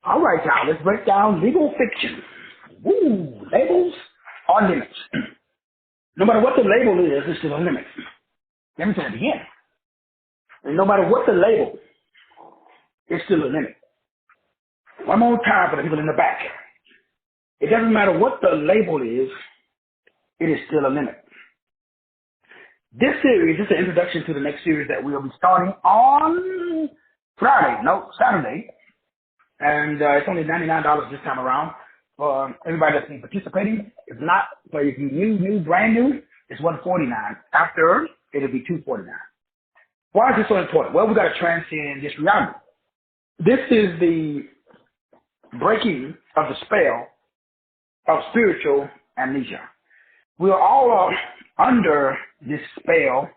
All right, y'all, let's break down legal fiction. Woo, labels are limits. No matter what the label is, it's still a limit. Let me say it again. And no matter what the label, it's still a limit. One more time for the people in the back. It doesn't matter what the label is, it is still a limit. This series is an introduction to the next series that we'll be starting on Saturday. And it's only $99 this time around for everybody that's been participating. If not, but if you're new, brand new, it's $149. After, it'll be $249. Why is this so important? Well, we got to transcend this reality. This is the breaking of the spell of spiritual amnesia. We are all under this spell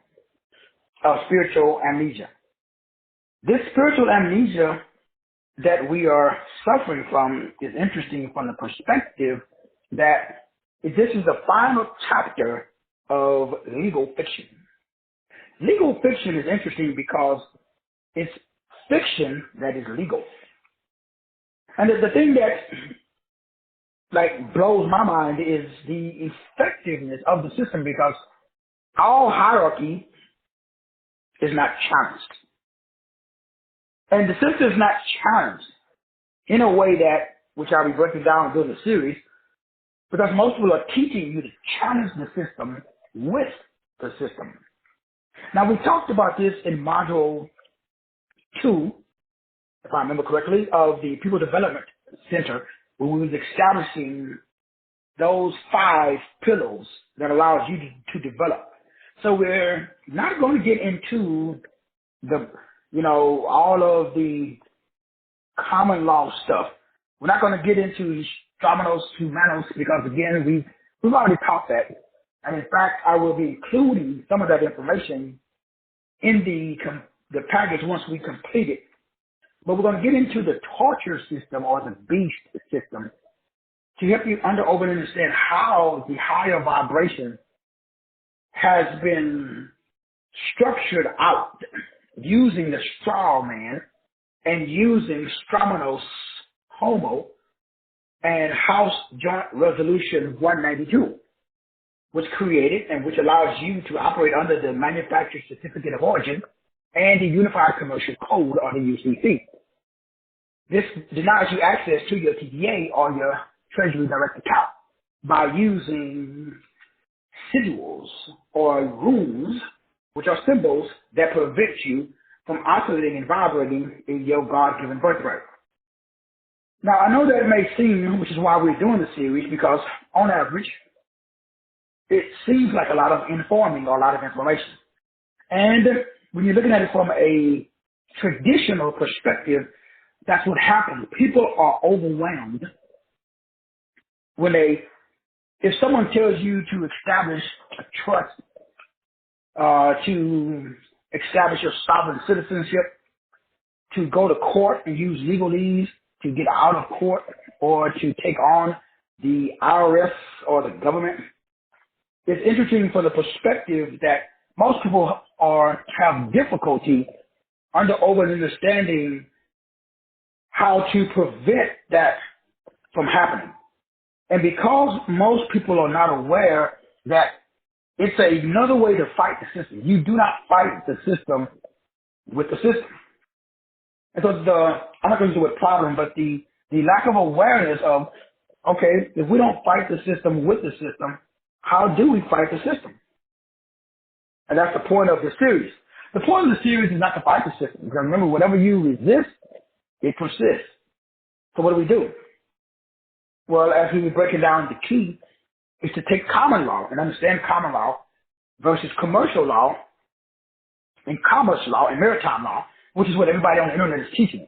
of spiritual amnesia. This spiritual amnesia that we are suffering from is interesting from the perspective that this is the final chapter of legal fiction. Legal fiction is interesting because it's fiction that is legal. And the thing that blows my mind is the effectiveness of the system, because all hierarchy is not challenged. And the system is not challenged in a way that, which I'll be breaking down during the series, because most people are teaching you to challenge the system with the system. Now, we talked about this in Module 2, if I remember correctly, of the People Development Center, where we was establishing those 5 pillars that allows you to develop. So we're not going to get into all of the common law stuff. We're not going to get into Stramanos Humanos because, again, we've already taught that. And in fact, I will be including some of that information in the package once we complete it. But we're going to get into the torture system or the beast system to help you understand how the higher vibration has been structured out using the straw man and using Stramanos Homo and House Joint Resolution 192, which created and which allows you to operate under the Manufacturer Certificate of Origin and the Unified Commercial Code, or the UCC. This denies you access to your TTA or your Treasury Direct account by using sigils or runes, which are symbols that prevent you from oscillating and vibrating in your God-given birthright. Now, I know that it may seem, which is why we're doing the series, because on average, it seems like a lot of informing or a lot of information. And when you're looking at it from a traditional perspective, that's what happens. People are overwhelmed when if someone tells you to establish a trust, to establish your sovereign citizenship, to go to court and use legalese to get out of court, or to take on the IRS or the government. It's interesting from the perspective that most people have difficulty understanding how to prevent that from happening. And because most people are not aware that it's another way to fight the system. You do not fight the system with the system. And so I'm not going to use the word problem, but the lack of awareness of, okay, if we don't fight the system with the system, how do we fight the system? And that's the point of the series. The point of the series is not to fight the system. Because remember, whatever you resist, it persists. So what do? Well, as we were breaking down, the key is to take common law and understand common law versus commercial law and commerce law and maritime law, which is what everybody on the internet is teaching.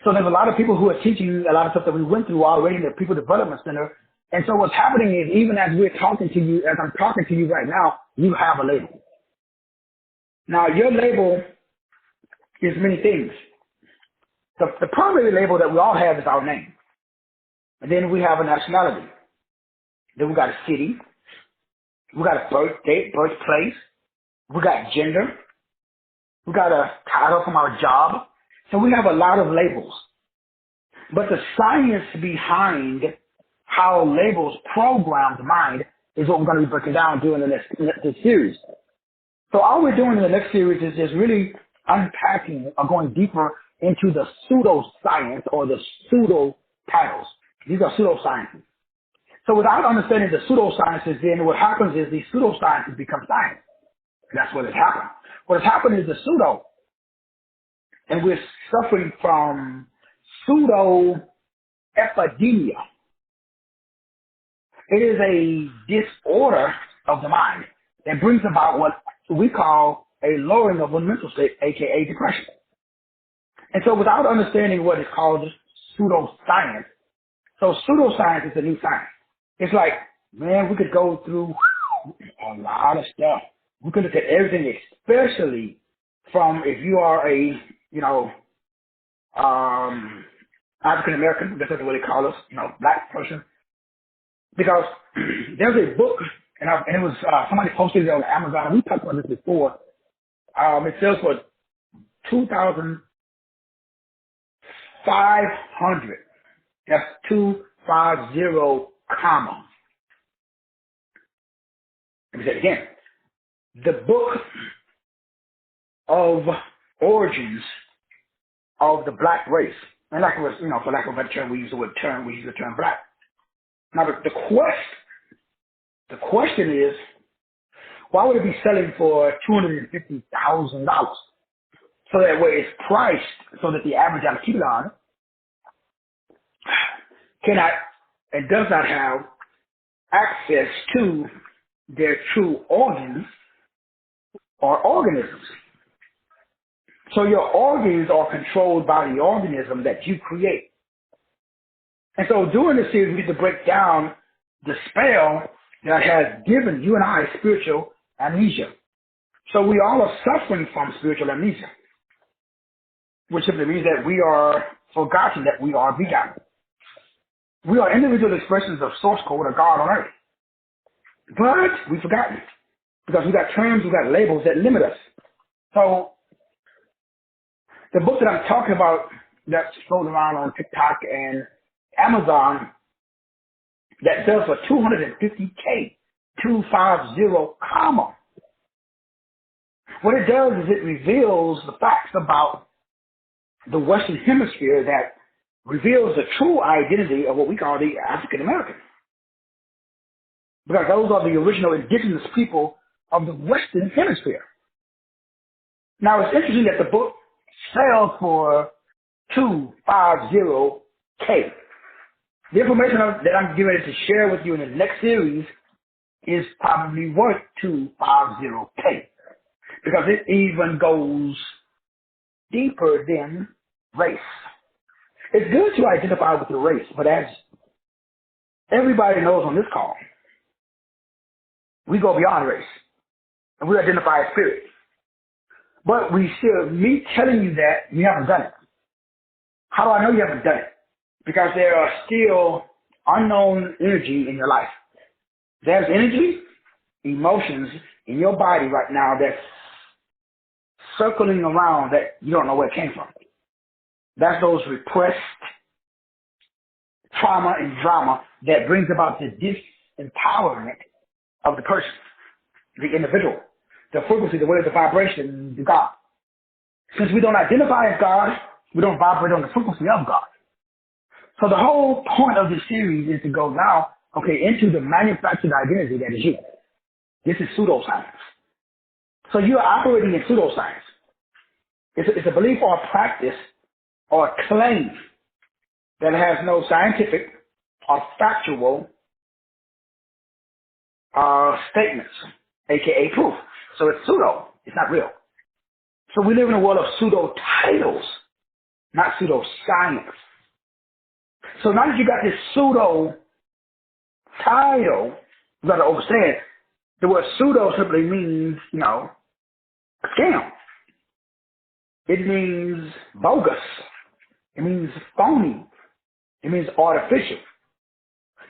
So there's a lot of people who are teaching a lot of stuff that we went through already in the People Development Center. And so what's happening is, even as we're talking to you, as I'm talking to you right now, you have a label. Now, your label is many things. The primary label that we all have is our name. And then we have a nationality. Then we got a city. We got a birth date, birthplace. We got gender. We got a title from our job. So we have a lot of labels. But the science behind how labels program the mind is what we're going to be breaking down during this series. So all we're doing in the next series is just really unpacking or going deeper into the pseudoscience or the pseudo titles. These are pseudosciences. So without understanding the pseudosciences, then what happens is these pseudosciences become science. That's what has happened. What has happened is the pseudo, and we're suffering from pseudo epidemia. It is a disorder of the mind that brings about what we call a lowering of one mental state, aka depression. And so without understanding what is called pseudoscience, so pseudoscience is a new science. It's like, man, we could go through a lot of stuff. We could look at everything, especially from if you are a, African American, that's what they call us, black person. Because there's a book, and it was somebody posted it on Amazon. We talked about this before. It sells for $2,500. That's 250, comma. Let me say it again. The book of origins of the black race. And like it was, for lack of a better term, we use the term black. Now the question is, why would it be selling for $250,000? So that way it's priced so that the average Alkebulan cannot and does not have access to their true organs or organisms. So your organs are controlled by the organism that you create. And so during this series, we get to break down the spell that has given you and I spiritual amnesia. So we all are suffering from spiritual amnesia, which simply means that we are forgotten that we are begotten. We are individual expressions of source code or God on earth. But we've forgotten because we got terms, we got labels that limit us. So the book that I'm talking about that's floating around on TikTok and Amazon that sells for $250K, 250, comma. What it does is it reveals the facts about the Western Hemisphere that reveals the true identity of what we call the African American. Because those are the original indigenous people of the Western Hemisphere. Now it's interesting that the book sells for $250K. The information that I'm getting ready to share with you in the next series is probably worth $250K because it even goes deeper than race. It's good to identify with your race, but as everybody knows on this call, we go beyond race and we identify as spirit. But me telling you that, you haven't done it. How do I know you haven't done it? Because there are still unknown energy in your life. There's energy, emotions in your body right now that's circling around that you don't know where it came from. That's those repressed trauma and drama that brings about the disempowerment of the person, the individual, the frequency, the way, the vibration, the God. Since we don't identify as God, we don't vibrate on the frequency of God. So the whole point of this series is to go now, into the manufactured identity that is you. This is pseudoscience. So you are operating in pseudoscience. It's a belief or a practice or a claim that has no scientific or factual statements, aka proof. So it's pseudo. It's not real. So we live in a world of pseudo titles, not pseudoscience. So now that you got this pseudo title, you got to understand the word pseudo simply means, a scam. It means bogus. It means phony. It means artificial.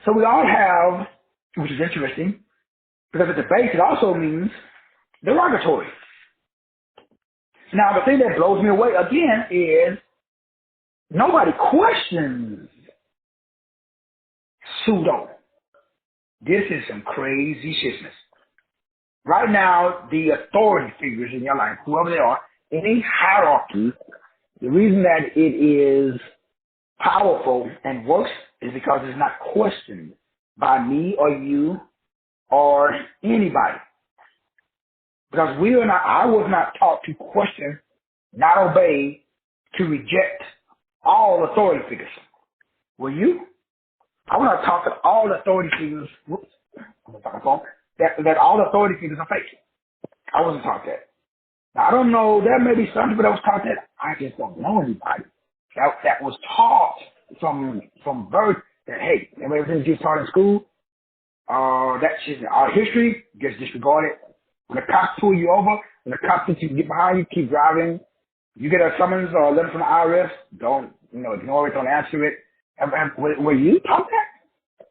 So we all have, which is interesting, because at the base it also means derogatory. Now the thing that blows me away again is Nobody questions pseudo. This is some crazy shitness. Right now, the authority figures in your life, whoever they are, any hierarchy, the reason that it is powerful and works is because it's not questioned by me or you or anybody. Because I was not taught to question, not obey, to reject all authority figures. Were you? I was not taught that all authority figures, that all authority figures are fake. I wasn't taught that. Now, I don't know, there may be some people that was taught that. I just don't know anybody that was taught from birth that, hey, everything you taught in school, that's just our history, just disregard it. When the cops pull you over, when the cops get behind you, keep driving. You get a summons or a letter from the IRS, don't, ignore it, don't answer it. Were you taught that?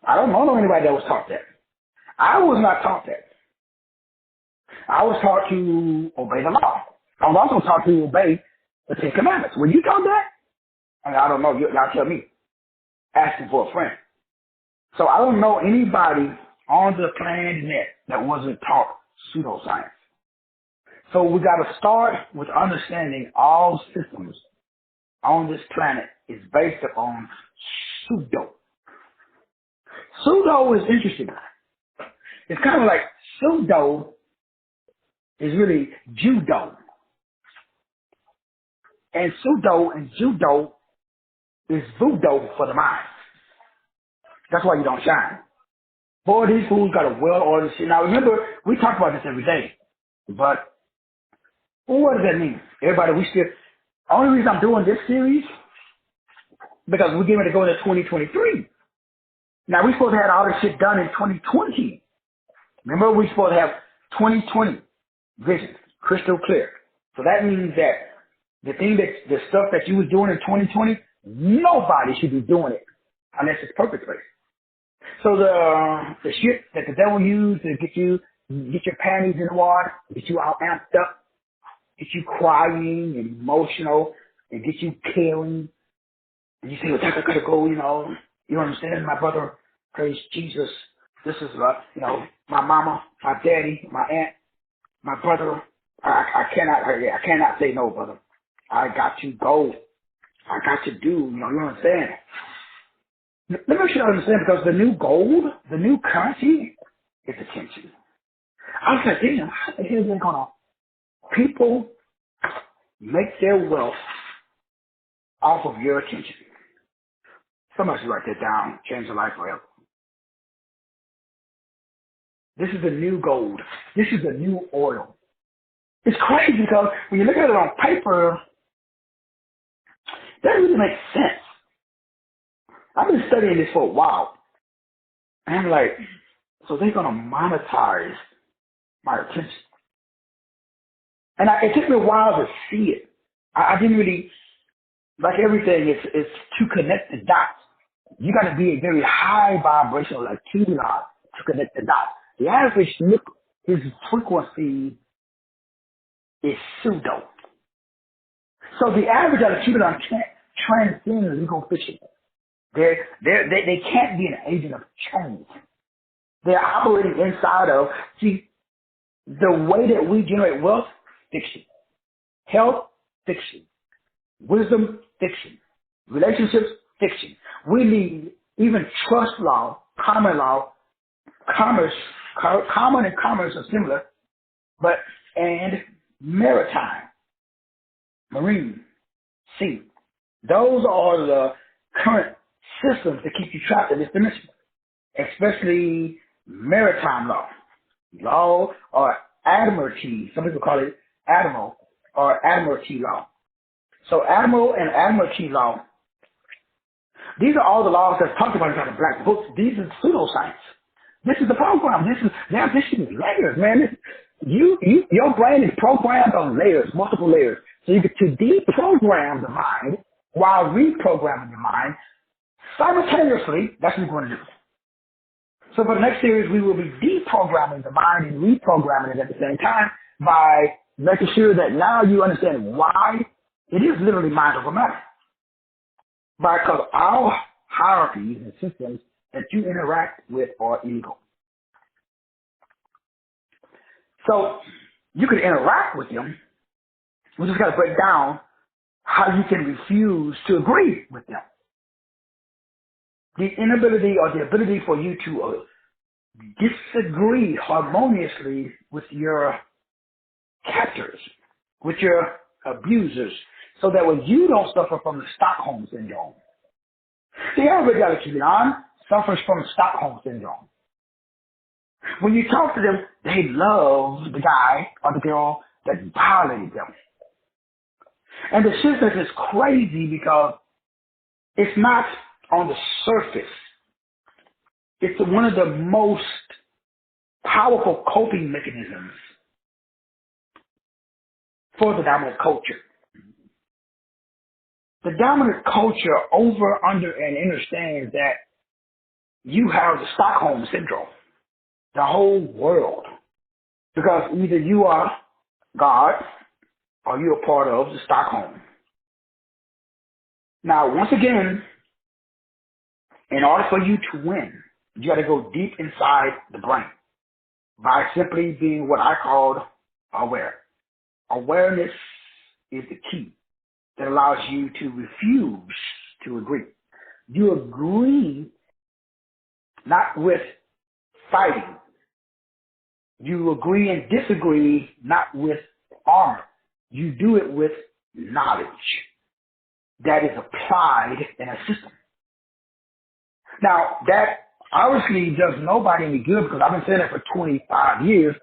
I don't know anybody that was taught that. I was not taught that. I was taught to obey the law. I was also taught to obey the Ten Commandments. Were you taught that? I don't know. Y'all tell me. Asking for a friend. So I don't know anybody on the planet that wasn't taught pseudoscience. So we got to start with understanding all systems on this planet is based upon pseudo. Pseudo is interesting. It's kind of like pseudo is really judo. And pseudo and judo is voodoo for the mind. That's why you don't shine. Boy, these fools got a well-ordered shit. Now remember, we talk about this every day. But what does that mean? Everybody, the only reason I'm doing this series, because we're getting ready to go into 2023. Now we're supposed to have all this shit done in 2020. Remember, we're supposed to have 2020 vision, crystal clear. So that means that the stuff that you was doing in 2020, nobody should be doing it unless it's purpose-based. So the shit that the devil used to get your panties in the water, get you all amped up, get you crying and emotional, and get you caring, and you say, well, I gotta go, you don't understand, my brother, praise Jesus. This is, my mama, my daddy, my aunt, my brother. I cannot say no, brother. I got to go. I got to do, you understand? Let me make sure I understand, because the new gold, the new currency is attention. I was like, damn, how the hell is that going on? People make their wealth off of your attention. Somebody should write that down, change your life forever. This is the new gold. This is the new oil. It's crazy because when you look at it on paper, that really makes sense. I've been studying this for a while. And I'm like, so they're going to monetize my attention. And it took me a while to see it. I didn't really, like everything, it's to connect the dots. You got to be a very high vibrational activity to connect the dots. The average his frequency is pseudo. So the average electrocution can't transcend legal fiction. They can't be an agent of change. They're operating inside of, the way that we generate wealth, fiction. Health, fiction. Wisdom, fiction. Relationships, fiction. We need even trust law, common law, commerce, common and commerce are similar, and maritime, marine, sea. Those are the current systems that keep you trapped in this dimension, especially maritime law or admiralty. Some people call it admiral or admiralty law. So admiral and admiralty law, these are all the laws that's talked about inside the black books. These are pseudoscience. This is the program. This is layers, man. Your brain is programmed on layers, multiple layers. So you get to deprogram the mind while reprogramming your mind simultaneously. That's what we're going to do. So for the next series, we will be deprogramming the mind and reprogramming it at the same time by making sure that now you understand why It is literally mind over matter. Because our hierarchies and systems that you interact with are illegal. So you can interact with them. We just got to break down how you can refuse to agree with them. The inability or the ability for you to disagree harmoniously with your captors, with your abusers, so that way you don't suffer from the Stockholm Syndrome. The average Alexian suffers from Stockholm Syndrome. When you talk to them, they love the guy or the girl that violated them. And the system is crazy because it's not on the surface. It's one of the most powerful coping mechanisms for the dominant culture. The dominant culture over, under, and understands that you have the Stockholm Syndrome, the whole world. Because either you are God or you're a part of the Stockholm. Now, once again, in order for you to win, you got to go deep inside the brain by simply being what I called aware. Awareness is the key that allows you to refuse to agree. You agree not with fighting. You agree and disagree not with armor. You do it with knowledge that is applied in a system. Now, that obviously does nobody any good because I've been saying it for 25 years,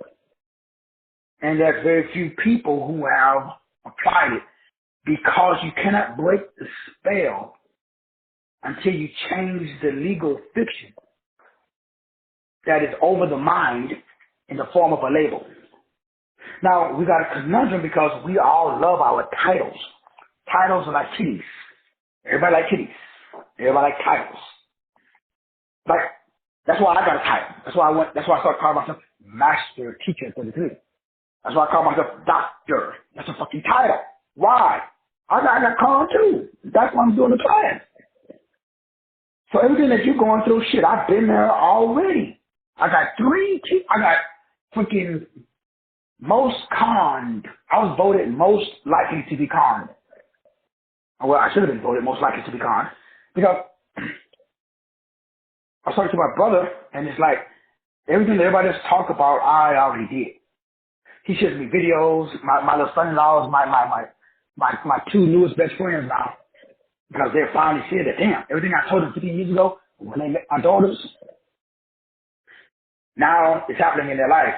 and there's very few people who have applied it because you cannot break the spell until you change the legal fiction that is over the mind in the form of a label. Now, we got a conundrum because we all love our titles. Titles are like kitties. Everybody like kitties. Everybody like titles. Like, that's why I got a title. That's why I started calling myself Master Teacher 33. That's why I call myself Doctor. That's a fucking title. Why? I got called too. That's why I'm doing the class. So everything that you're going through, shit, I've been there already. I got freaking most conned. I was voted most likely to be conned. Well, I should have been voted most likely to be conned. Because I was talking to my brother, and it's like, everything that everybody else talk about, I already did. He shows me videos, my little son-in-laws, my two newest best friends now, because they're finally seeing that, damn, everything I told them 15 years ago, when they met my daughters, now it's happening in their life.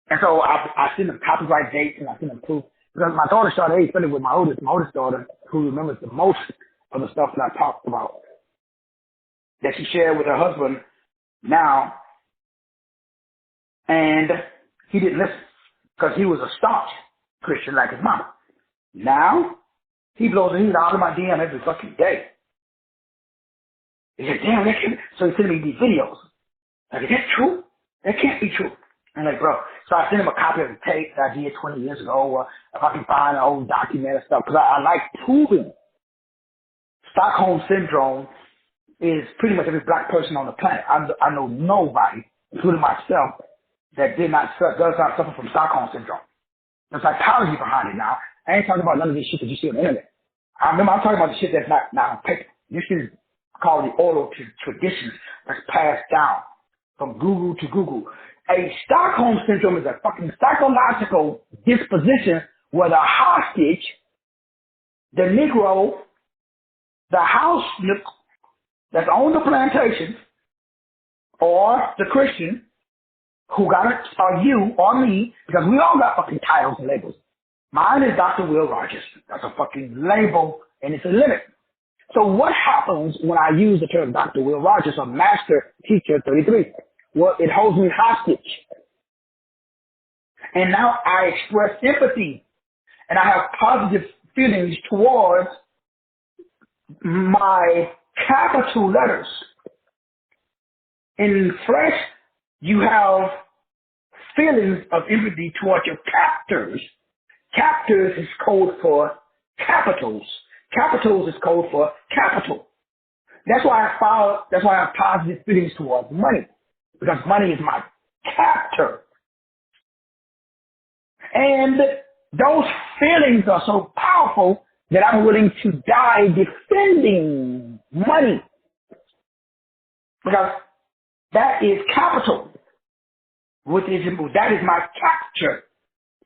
And so I send them copyright dates and I send them proof. Because my daughter started especially with my oldest daughter, who remembers the most of the stuff that I talked about, that she shared with her husband now. And he didn't listen because he was a staunch Christian like his mama. Now, he blows his heat out of my DM every fucking day. He said, damn, that can't be. So he's sending me these videos. Like, is that true? That can't be true. I'm like, bro. So I sent him a copy of the tape that I did 20 years ago, or if I can find an old document and stuff, because I like proving Stockholm Syndrome is pretty much every black person on the planet. I know nobody, including myself, that does not suffer from Stockholm Syndrome. There's psychology behind it now. I ain't talking about none of this shit that you see on the internet. I'm talking about the shit that's not on paper. This is called the oral traditions that's passed down from Google to Google. A Stockholm Syndrome is a fucking psychological disposition where the hostage, the Negro, the house snook that's on the plantation, or the Christian, who got it, or you, or me, because we all got fucking titles and labels. Mine is Dr. Will Rogers. That's a fucking label, and it's a limit. So what happens when I use the term Dr. Will Rogers or Master Teacher 33? Well, it holds me hostage. And now I express empathy, and I have positive feelings towards my capital letters. In flesh, you have feelings of empathy towards your captors. Captors is code for capitals. Capitals is code for capital. That's why I have positive feelings towards money. Because money is my captor. And those feelings are so powerful that I'm willing to die defending money. Because that is capital. That is my capture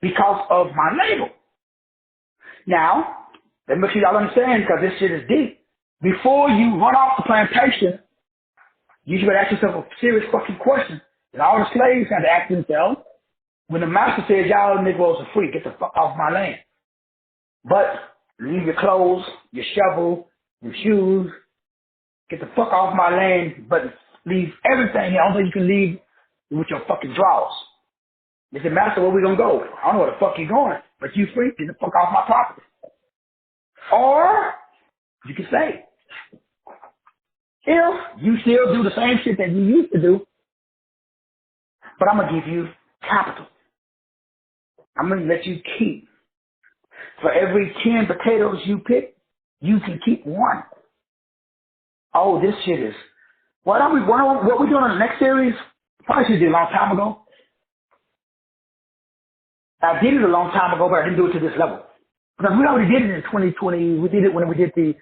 because of my label. Now, let me make sure y'all understand because this shit is deep. Before you run off the plantation, you should ask yourself a serious fucking question. And all the slaves had to ask themselves, when the master said, y'all Negroes are free, get the fuck off my land. But leave your clothes, your shovel, your shoes, get the fuck off my land, but leave everything here. Only you can leave with your fucking drawers. They said, master, where we gonna go? I don't know where the fuck you going, but you free, get the fuck off my property. Or you can say, if you still do the same shit that you used to do, but I'm gonna give you capital. I'm gonna let you keep. For every 10 potatoes you pick, you can keep one. Oh, this shit is. What we doing on the next series? Probably should do a long time ago. I did it a long time ago, but I didn't do it to this level. Because we already did it in 2020. We did it when we did the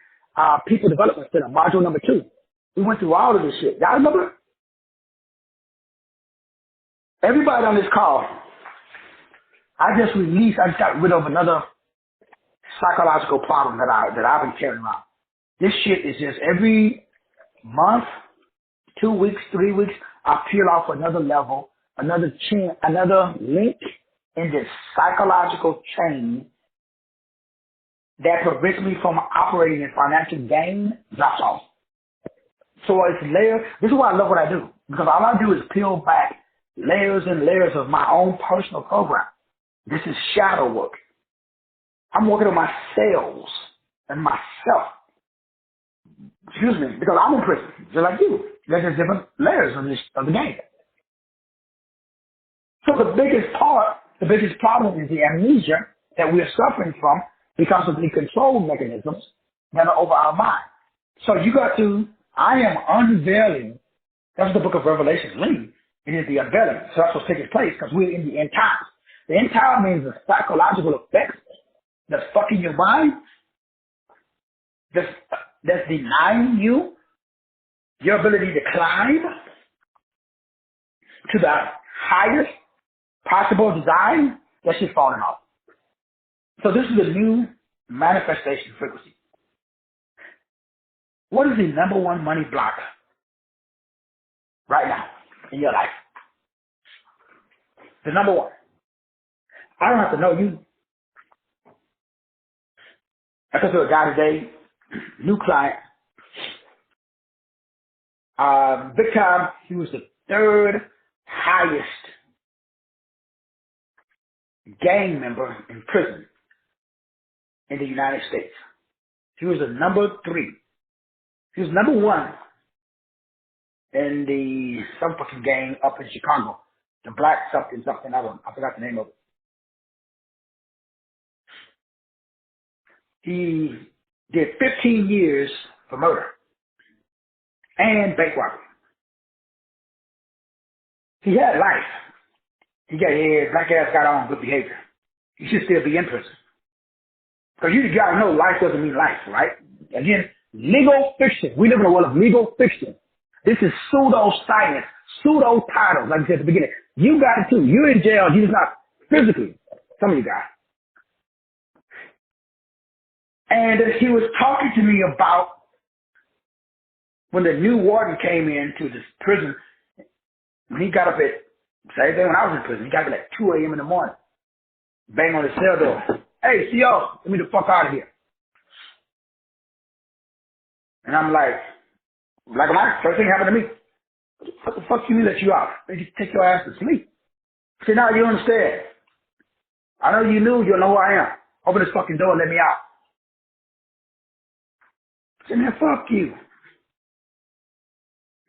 People Development Center, module number 2. We went through all of this shit. Y'all remember? Everybody on this call, I just got rid of another psychological problem that I've been carrying around. This shit is just every month, 2 weeks, 3 weeks, I peel off another level, another link in this psychological chain that prevents me from operating in financial gain drops off. So it's layers. This is why I love what I do. Because all I do is peel back layers and layers of my own personal program. This is shadow work. I'm working on my cells and myself. Excuse me, because I'm in prison, just like you. There's just different layers of the game. So the biggest problem is the amnesia that we are suffering from because of the control mechanisms that are over our mind. So I am unveiling, that's the book of Revelation means. It is the unveiling. So that's what's taking place because we're in the end times. The end time means the psychological effects that's fucking your mind, that's denying you your ability to climb to the highest possible design, that shit's falling off. So this is a new manifestation frequency. What is the number one money blocker right now in your life? The number one. I don't have to know you. I talked to a guy today, new client. Big time, he was the third highest gang member in prison in the United States. He was the number 3. He was number 1 in the some fucking gang up in Chicago. The black something, I forgot the name of it. He did 15 years for murder and bank robbery. He had life. His black ass got on good behavior. He should still be in prison. Because you gotta know life doesn't mean life, right? Again, legal fiction. We live in a world of legal fiction. This is pseudo-science, pseudo-titles, like I said at the beginning. You got it too. You're in jail. You're just not physically. Some of you guys. And he was talking to me about when the new warden came into this prison, when he got up at, same thing when I was in prison, he got up at 2 a.m. in the morning, bang on the cell door. Hey, CO, get me the fuck out of here. And I'm like first thing happened to me. What the fuck you mean let you out? They just take your ass to sleep. I said, no, you don't understand. I know you knew, you know who I am. Open this fucking door and let me out. I said, man, fuck you.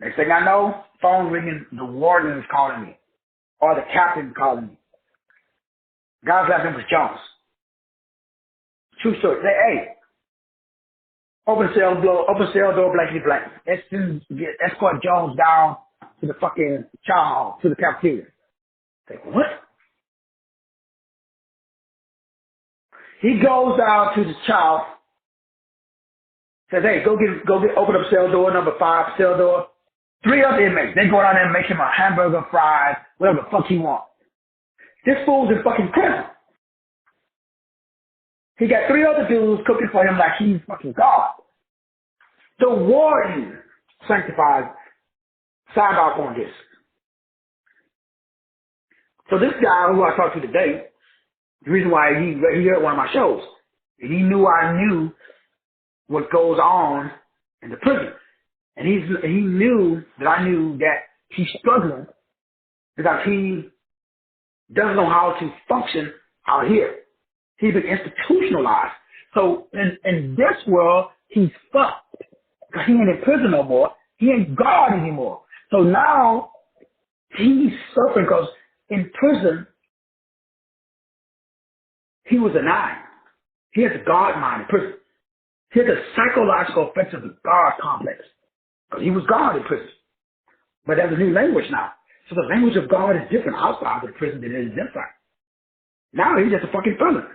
Next thing I know, phone ringing, the warden is calling me. Or the captain calling me. Guy's last name was Jones. True story. Say, hey, open cell door, blankety blank. Escort Jones down to the fucking chow hall, to the cafeteria. Say, what? He goes down to the chow, says, hey, open up cell door number 5, cell door. 3 other inmates. They go down there and make him a hamburger, fries, whatever the fuck he wants. This fool's in fucking prison. He got 3 other dudes cooking for him like he's fucking God. The warden sanctified signed off on this. So this guy who I talked to today, the reason why he heard one of my shows, and he knew I knew what goes on in the prison. And he knew that I knew that he's struggling because he doesn't know how to function out here. He's been institutionalized. So in this world, he's fucked. Because he ain't in prison no more. He ain't God anymore. So now he's suffering because in prison, he was a 9. He has a God mind in prison. He has a psychological effects of the God complex. Because he was God in prison. But there's a new language now. So the language of God is different outside of the prison than it is inside. Now he's just a fucking felon.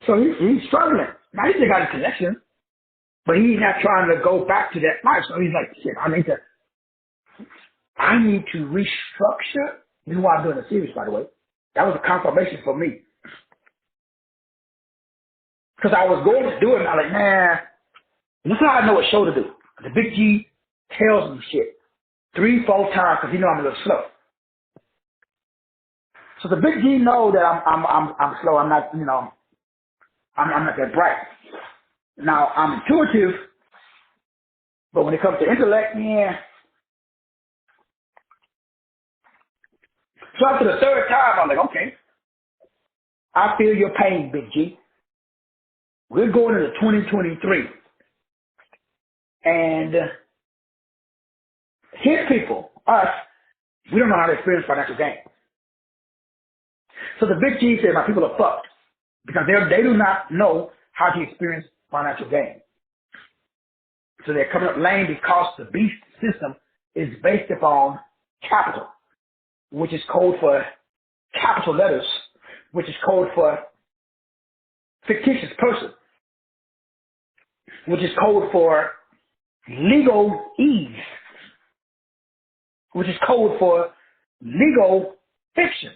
So he's struggling. Now he still got a connection. But he's not trying to go back to that life. So he's like, shit, I need to restructure. This is why I'm doing a series, by the way. That was a confirmation for me. Because I was going to do it, and I'm like, man, this is how I know what show to do. The Big G tells me shit 3, 4 times because he know I'm a little slow. So the Big G know that I'm slow. I'm not, I'm not that bright. Now I'm intuitive, but when it comes to intellect, yeah. So after the 3rd time, I'm like, okay, I feel your pain, Big G. We're going into 2023, and his people, us, we don't know how to experience financial gain. So the Big G said, my people are fucked because they do not know how to experience financial gain. So they're coming up lame because the beast system is based upon capital, which is code for capital letters, which is code for fictitious person, which is code for legal ease, which is code for legal fiction.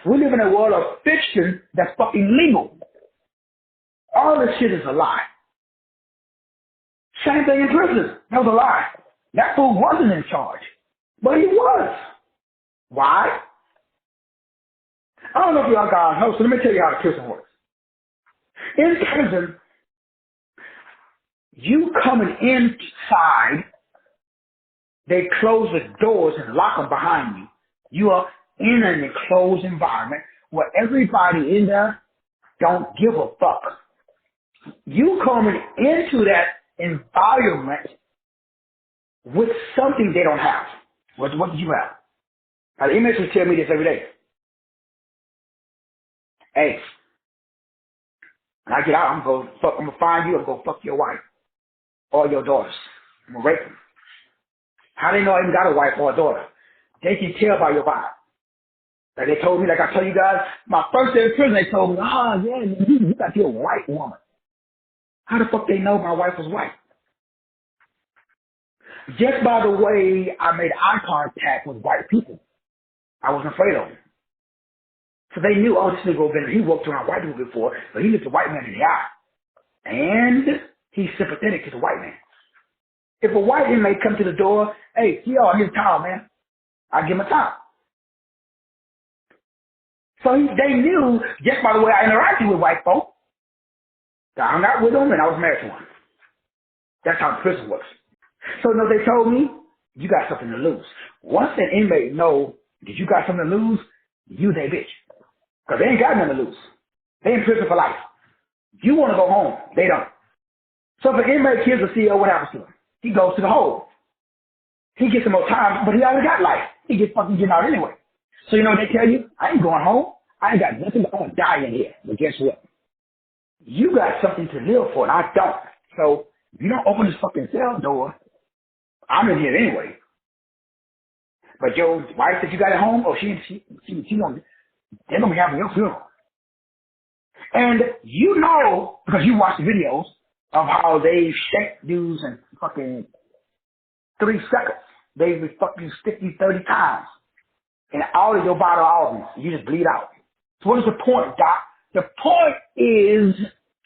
We live in a world of fiction that's fucking legal. All this shit is a lie. Same thing in prison. That was a lie. That fool wasn't in charge. But he was. Why? I don't know if y'all guys know, so let me tell you how the prison works. In prison, you coming inside, they close the doors and lock them behind you. You are in an enclosed environment where everybody in there don't give a fuck. You coming into that environment with something they don't have. What do you have? Now, the inmates will tell me this every day. Hey, when I get out, I'm gonna find you, I'm gonna fuck your wife or your daughters. I'm gonna rape them. How they know I even got a wife or a daughter? They can tell by your vibe. Like they told me, like I tell you guys, my first day in prison, they told me, yeah, you got your white woman. How the fuck they know my wife was white? Just by the way I made eye contact with white people, I wasn't afraid of them. So they knew, this nigga over there, he walked around white people before, but he looked a white man in the eye. And he's sympathetic to the white man. If a white inmate come to the door, hey, here's a towel, man. I give him a towel. So they knew, just by the way I interacted with white folk, that I hung out with them and I was married to one. That's how the prison works. So they told me, you got something to lose. Once an inmate know that you got something to lose, you they bitch. Because they ain't got nothing to lose. They in prison for life. You want to go home. They don't. So if an inmate kills a CEO, what happens to him? He goes to the hole. He gets some more time, but he already got life. He gets fucking getting out anyway. So you know what they tell you? I ain't going home. I ain't got nothing, but I'm going to die in here. But guess what? You got something to live for, and I don't. So if you don't open this fucking cell door, I'm in here anyway. But your wife that you got at home, she gonna, they're going to be having your funeral. And you know, because you watch the videos of how they shake dudes in fucking 3 seconds. They would fucking stick you 30 times. And all of your vital organs, you just bleed out. So what is the point, Doc? The point is,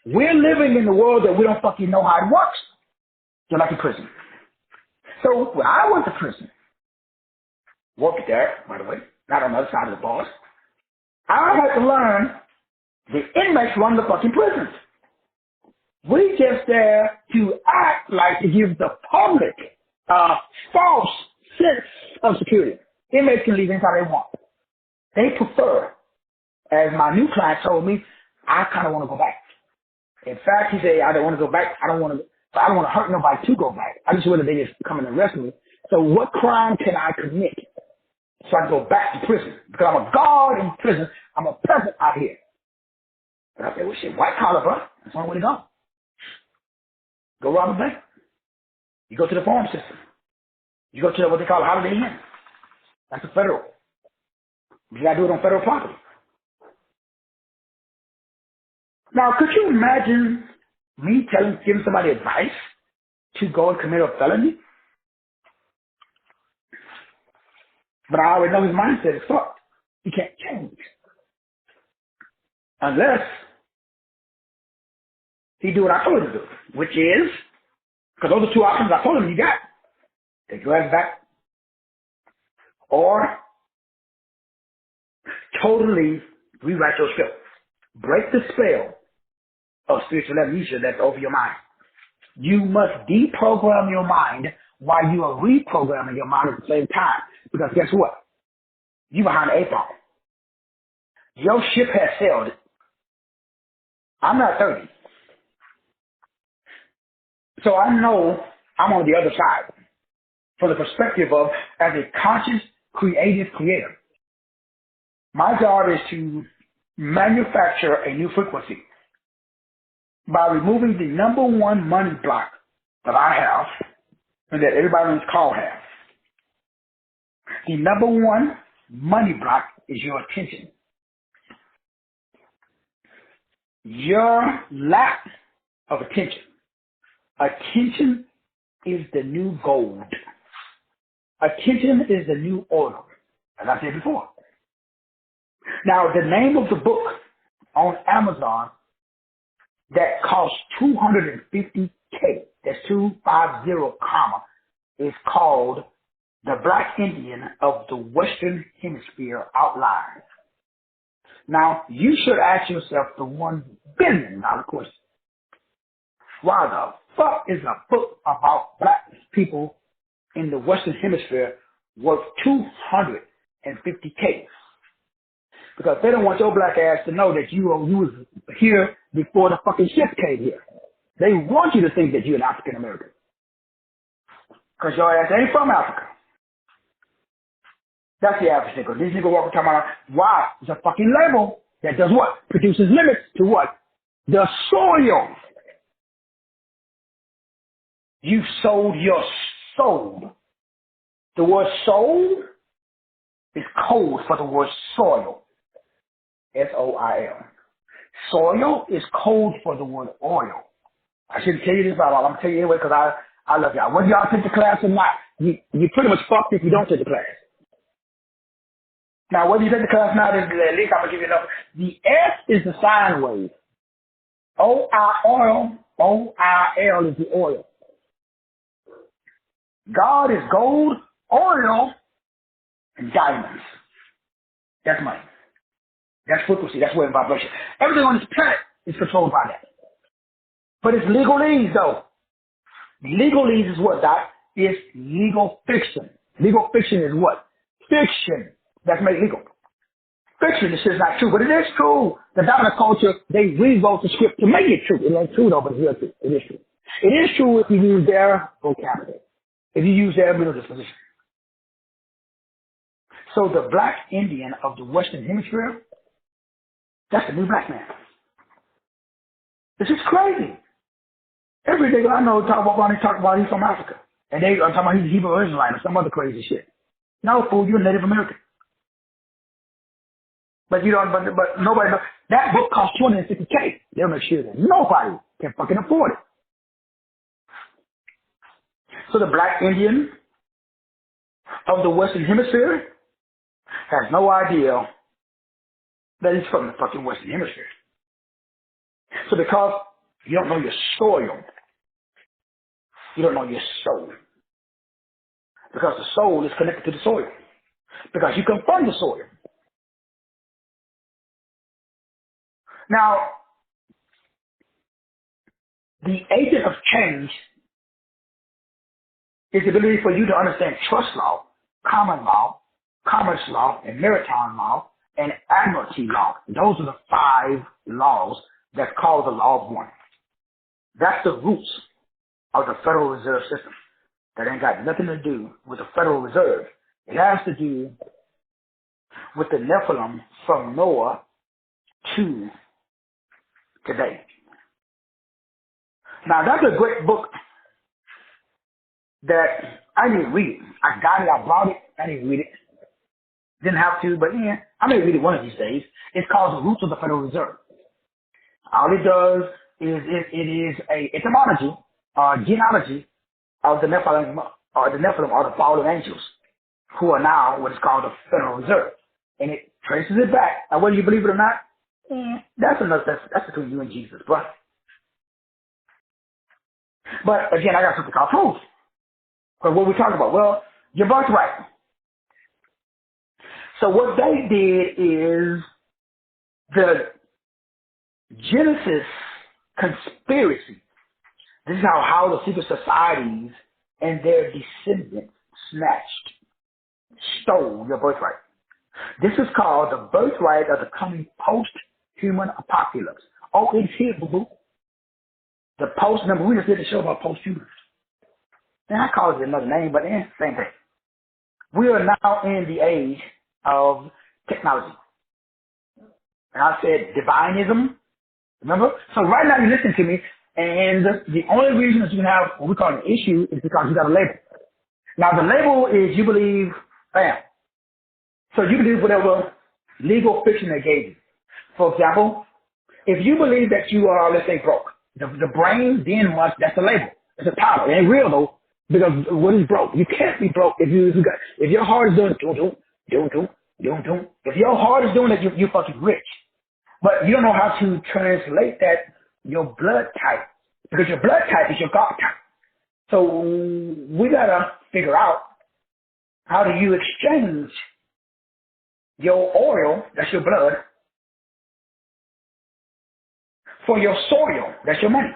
we're living in the world that we don't fucking know how it works. Just like in prison. So when I went to prison, worked there, by the way, not on the other side of the bars, I had to learn the inmates run the fucking prisons. We just there to act like to give the public a false sense of security. Inmates can leave anytime they want. They prefer, as my new client told me, I kind of want to go back. In fact, he said, I don't want to go back. I don't want to hurt nobody to go back. I just wanted they just come and arrest me. So what crime can I commit so I can go back to prison? Because I'm a guard in prison. I'm a peasant out here. But I said, well, shit, white collar, bro. That's the only way to go. Go rob a bank. You go to the farm system. You go to what they call a Holiday Inn. That's a federal. You got to do it on federal property. Now, could you imagine me giving somebody advice to go and commit a felony? But I already know his mindset is fucked. He can't change. Unless he do what I told him to do, which is, because those are 2 options I told him you got. Take your ass back. Or totally rewrite your script. Break the spell of spiritual amnesia that's over your mind. You must deprogram your mind while you are reprogramming your mind at the same time. Because guess what? You behind the 8 ball. Your ship has sailed. I'm not 30. So I know I'm on the other side. From the perspective of, as a conscious, creative creator, my job is to manufacture a new frequency by removing the number 1 money block that I have and that everybody on this call has. The number 1 money block is your attention. Your lack of attention. Attention is the new gold. Attention is the new oil, as I said before. Now, the name of the book on Amazon that costs $250K, that's 250, comma, is called The Black Indian of the Western Hemisphere Outline. Now, you should ask yourself the $1 billion question. Why the fuck is a book about black people in the Western Hemisphere worth $250K? Because they don't want your black ass to know that you was here before the fucking ship came here. They want you to think that you're an African American. Because your ass ain't from Africa. That's the average nigga. These niggas walking talking about why? It's a fucking label that does what? Produces limits to what? The soil. You sold your soul. The word soul is code for the word soil. S-O-I-L. Soil is code for the word oil. I shouldn't tell you this, but I'm going to tell you anyway because I love y'all. Whether y'all take the class or not, you pretty much fucked if you don't take the class. Now, whether you take the class or not, at least I'm going to give you enough. The S is the sine wave. O-I-L is the oil. God is gold, oil, and diamonds. That's money. That's frequency. That's wave vibration. Everything on this planet is controlled by that. But it's legalese, though. Legalese is what, Doc? It's legal fiction. Legal fiction is what? Fiction. That's made legal. Fiction, this is not true, but it is true. The dominant culture, they rewrote the script to make it true. It ain't true, though, but it's real true. It is true. It is true if you use their vocabulary. If you use their mental disposition. So the black Indian of the Western Hemisphere That's the new black man. This is crazy. Every nigga I know talk about he's from Africa. And they are talking about he's Hebrew Israelite or some other crazy shit. No, fool, you're a Native American. But you don't, but nobody knows. That book costs $260K. They'll make sure that nobody can fucking afford it. So the black Indian of the Western Hemisphere has no idea that he's from the fucking Western Hemisphere. So because you don't know your soil, you don't know your soul. Because the soul is connected to the soil. Because you come from the soil. Now, the agent of change is the ability for you to understand trust law, common law, commerce law, and maritime law, and admiralty law. Those are the 5 laws that's called the law of one. That's the roots of the Federal Reserve System. That ain't got nothing to do with the Federal Reserve. It has to do with the Nephilim from Noah to today. Now, that's a great book that I didn't read it. I got it, I bought it, I didn't read it. Didn't have to, but yeah, I may read it one of these days. It's called The Roots of the Federal Reserve. All it does is it is a etymology or genealogy of the Nephilim or the fallen angels who are now what is called the Federal Reserve. And it traces it back. Now, whether you believe it or not, that's between you and Jesus, bro. But again, I got something called proof. But what we talking about? Well, your birthright. So what they did is the Genesis conspiracy. This is how the secret societies and their descendants stole your birthright. This is called the birthright of the coming post-human apocalypse. Oh, it's here, boo-boo. The remember we just did a show about post-humans. And I call it another name, but same thing. We are now in the age of technology. And I said divinism. Remember? So right now you listen to me, and the only reason that you can have what we call an issue is because you got a label. Now the label is you believe, bam. So you believe whatever legal fiction they gave you. For example, if you believe that you are, let's say, broke, the brain then that's a label. It's a title. It ain't real though, because what is broke? You can't be broke if your heart is doing if your heart is doing it, you're fucking rich. But you don't know how to translate that your blood type, because your blood type is your God type. So we gotta figure out how do you exchange your oil, that's your blood, for your soil, that's your money.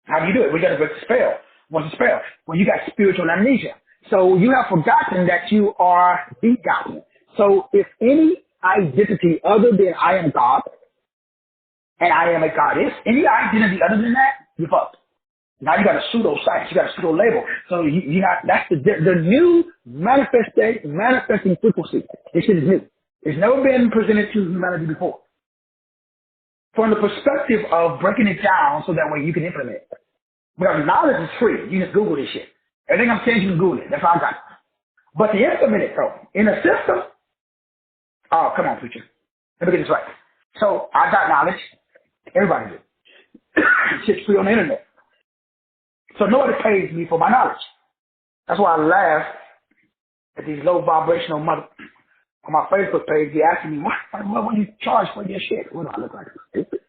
How do you do it? We got to break the spell. What's the spell? Well, you got spiritual amnesia. So you have forgotten that you are begotten. So if any identity other than I am God and I am a goddess, any identity other than that, you're fucked. Now you got a pseudo science, you got a pseudo label. So you got that's the new manifesting frequency. This shit is new. It's never been presented to humanity before. From the perspective of breaking it down so that way you can implement it. Because knowledge is free. You just Google this shit. Everything I'm saying, you can Google it. That's all I got. But to implement it, though, in a system, oh, come on, preacher. Let me get this right. So I got knowledge. Everybody do. Shit's free on the internet. So nobody pays me for my knowledge. That's why I laugh at these low vibrational mother on my Facebook page. They asking me, what will you charge for your shit? What do I look like? Stupid.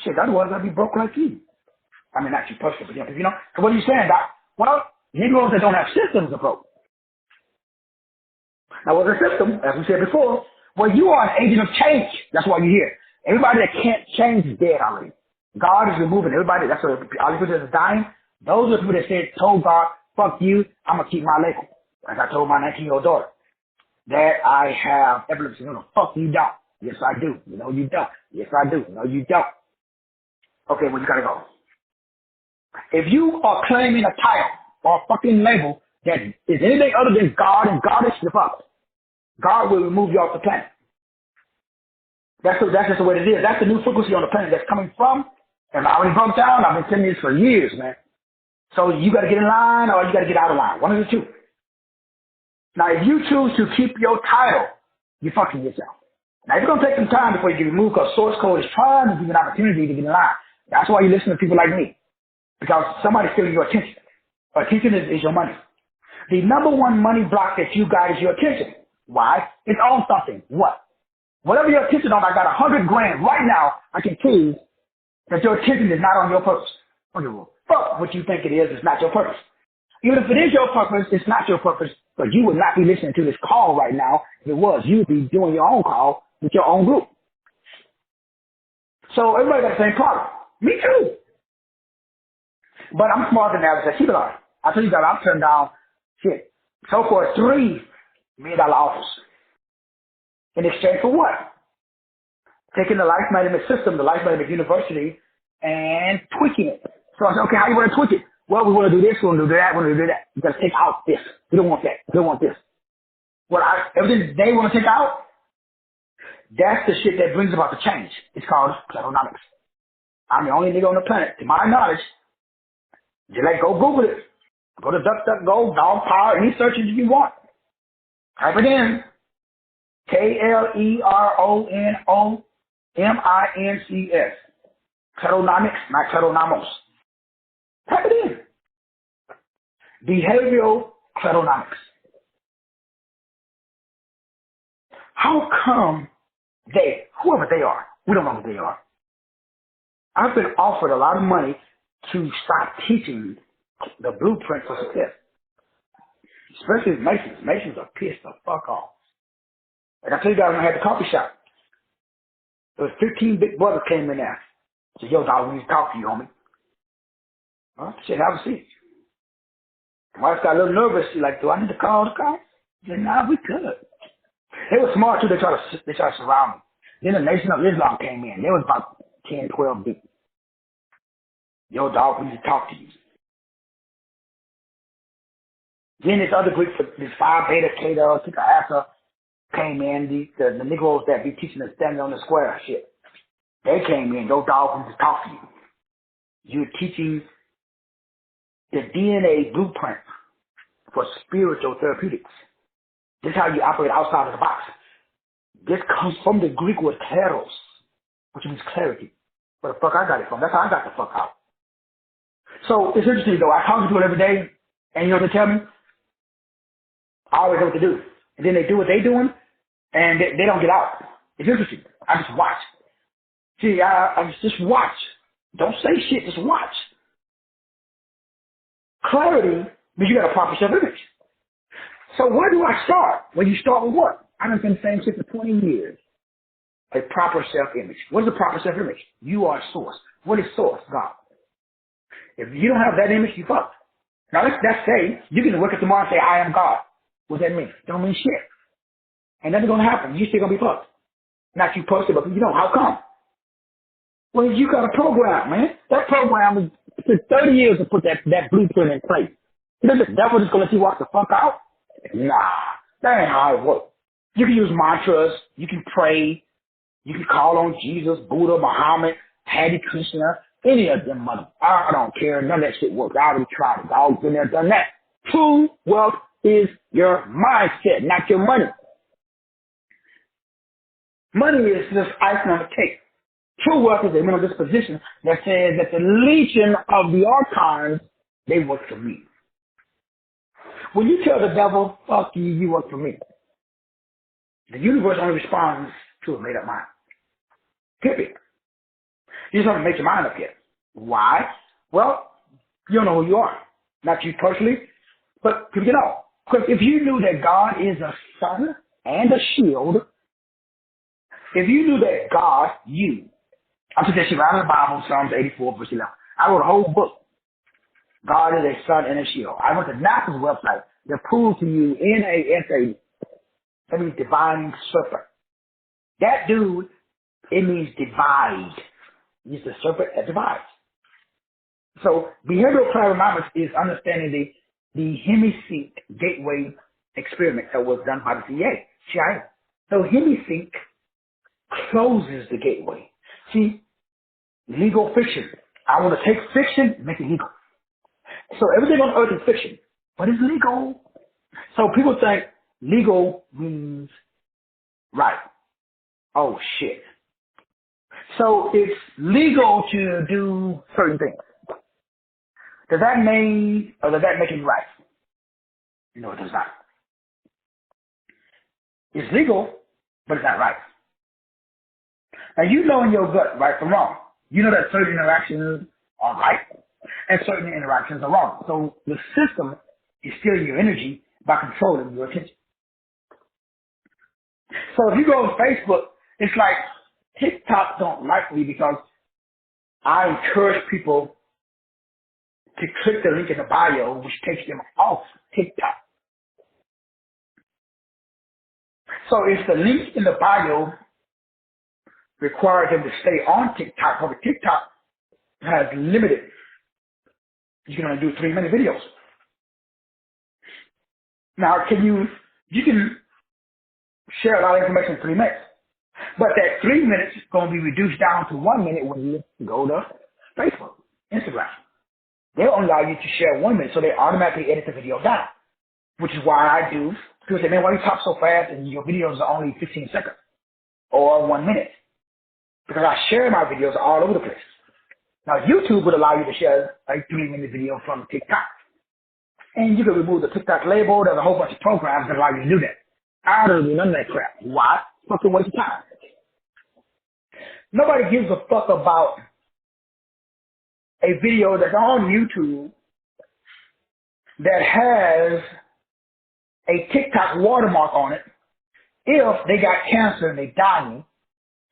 Shit, otherwise I'd be broke like you. I mean, not you personally, but you know. So what are you saying, Doc? Well, Negroes that don't have systems are broke. Now, with a system, as we said before, well, you are an agent of change. That's why you're here. Everybody that can't change is dead already. God is removing everybody. That's what all the people that are dying. Those are the people that told God, fuck you, I'm going to keep my label. Like I told my 19-year-old daughter, that I have epilepsy. No, fuck you don't. Yes, I do. No, you don't. Yes, I do. No, you don't. Okay, well, you got to go. If you are claiming a title or a fucking label that is anything other than God and goddess, you're fucked. God will remove you off the planet. That's just the way it is. That's the new frequency on the planet that's coming from. And I already broke down. I've been telling you this for years, man. So you got to get in line or you got to get out of line. One of the two. Now, if you choose to keep your title, you're fucking yourself. Now, it's going to take some time before you get removed because source code is trying to give you an opportunity to get in line. That's why you listen to people like me. Because somebody's stealing your attention. Attention is your money. The number one money block that you got is your attention. Why? It's on something. What? Whatever your attention on, I got 100 grand right now. I can prove that your attention is not on your purpose. Okay, well, fuck what you think it is. It's not your purpose. Even if it is your purpose, it's not your purpose. But you would not be listening to this call right now. If it was, you would be doing your own call with your own group. So everybody got the same problem. Me too. But I'm smarter than that. I keep it on. I tell you that I've turned down shit. So for $3 million offers. In exchange for what? Taking the life management system, the life management university, and tweaking it. So I said, okay, how you want to tweak it? Well, we want to do this, we want to do that, we want to do that. We got to take out this. We don't want that. We don't want this. Everything they want to take out, that's the shit that brings about the change. It's called Platonomics. I'm the only nigga on the planet, to my knowledge. Just like go Google it. Go to DuckDuckGo, Dog Power, any search engine you want. Type it in. Kleronomincs. Platonomics, not Platonomos. Type it in. Behavioral Platonomics. How come whoever they are, we don't know who they are. I've been offered a lot of money to stop teaching the blueprint for success. Especially Masons. Masons are pissed the fuck off. Like I tell you guys when I had the coffee shop, there was 15 big brothers came in there. I said, yo, dog, we need to talk to you, homie. Well, shit, have a seat. My wife got a little nervous. She's like, do I need to call the cops? I said, nah, we could. They were smart, too. They tried to surround me. Then the Nation of Islam came in. There was about 10, 12 deep. Yo, dog, we need to talk to you. Then this other group, this Phi Beta Theta, Theta Alpha, came in. The Negroes that be teaching us standing on the square shit. They came in. Yo, dog, we need to talk to you. You're teaching the DNA blueprint for spiritual therapeutics. This is how you operate outside of the box. This comes from the Greek word kleros, which means clarity. Where the fuck I got it from? That's how I got the fuck out. So it's interesting though. I talk to people every day, and you know what they tell me? I always know what to do. And then they do what they doing, and they don't get out. It's interesting. I just watch. See, I just watch. Don't say shit, just watch. Clarity means you got a proper self-image. So where do I start? Well, you start with what? I've been saying the same shit for 20 years. A proper self-image. What is a proper self-image? You are source. What is source? God. If you don't have that image, you fucked. Now let's say you can wake up tomorrow and say, I am God. What does that mean? Don't mean shit. And nothing's gonna happen. You still gonna be fucked. Not you posted, but you know, how come? Well, you got a program, man. That program took 30 years to put that blueprint in place. You know, the devil just gonna let you walk the fuck out? Nah, that ain't how it works. You can use mantras, you can pray, you can call on Jesus, Buddha, Muhammad, Hare Krishna, any of them mother. I don't care. None of that shit works. I already tried it. Dog's been there, done that. True wealth is your mindset, not your money. Money is just icing on the cake. True wealth is a mental disposition that says that the legion of the archives, they work for me. When you tell the devil, fuck you, you work for me. The universe only responds to a made-up mind. Period. You just have to make your mind up yet. Why? Well, you don't know who you are. Not you personally, but people you know. Because if you knew that God is a sun and a shield, if you knew that God, I took that shit right out of the Bible, Psalms 84, verse 11. I wrote a whole book. God is a sun and a shield. I went to NASA's website to prove to you NASA, that means divine serpent. That dude, it means divide. It's the serpent that divides. So behavioral clairvoyance is understanding the Hemisync gateway experiment that was done by the CIA. So Hemisync closes the gateway. See, legal fiction. I want to take fiction and make it legal. So everything on earth is fiction, but it's legal. So people think legal means right. Oh shit. So it's legal to do certain things. Does that mean, or does that make it right? No, it does not. It's legal, but it's not right. Now you know in your gut right from wrong. You know that certain interactions are right and certain interactions are wrong. So the system is stealing your energy by controlling your attention. So if you go on Facebook, it's like TikTok don't like me because I encourage people to click the link in the bio, which takes them off TikTok. So if the link in the bio requires them to stay on TikTok, because TikTok has limited, you can only do 3-minute videos. Now, you can share a lot of information in 3 minutes, but that 3 minutes is going to be reduced down to 1 minute when you go to Facebook, Instagram. They'll only allow you to share 1 minute, so they automatically edit the video down, which is why I do. People say, man, why you talk so fast and your videos are only 15 seconds or 1 minute? Because I share my videos all over the place. Now, YouTube would allow you to share a 3-minute video from TikTok. And you can remove the TikTok label. There's a whole bunch of programs that allow you to do that. I don't do none of that crap. Why? Fucking waste of time. Nobody gives a fuck about a video that's on YouTube that has a TikTok watermark on it if they got cancer and they dying,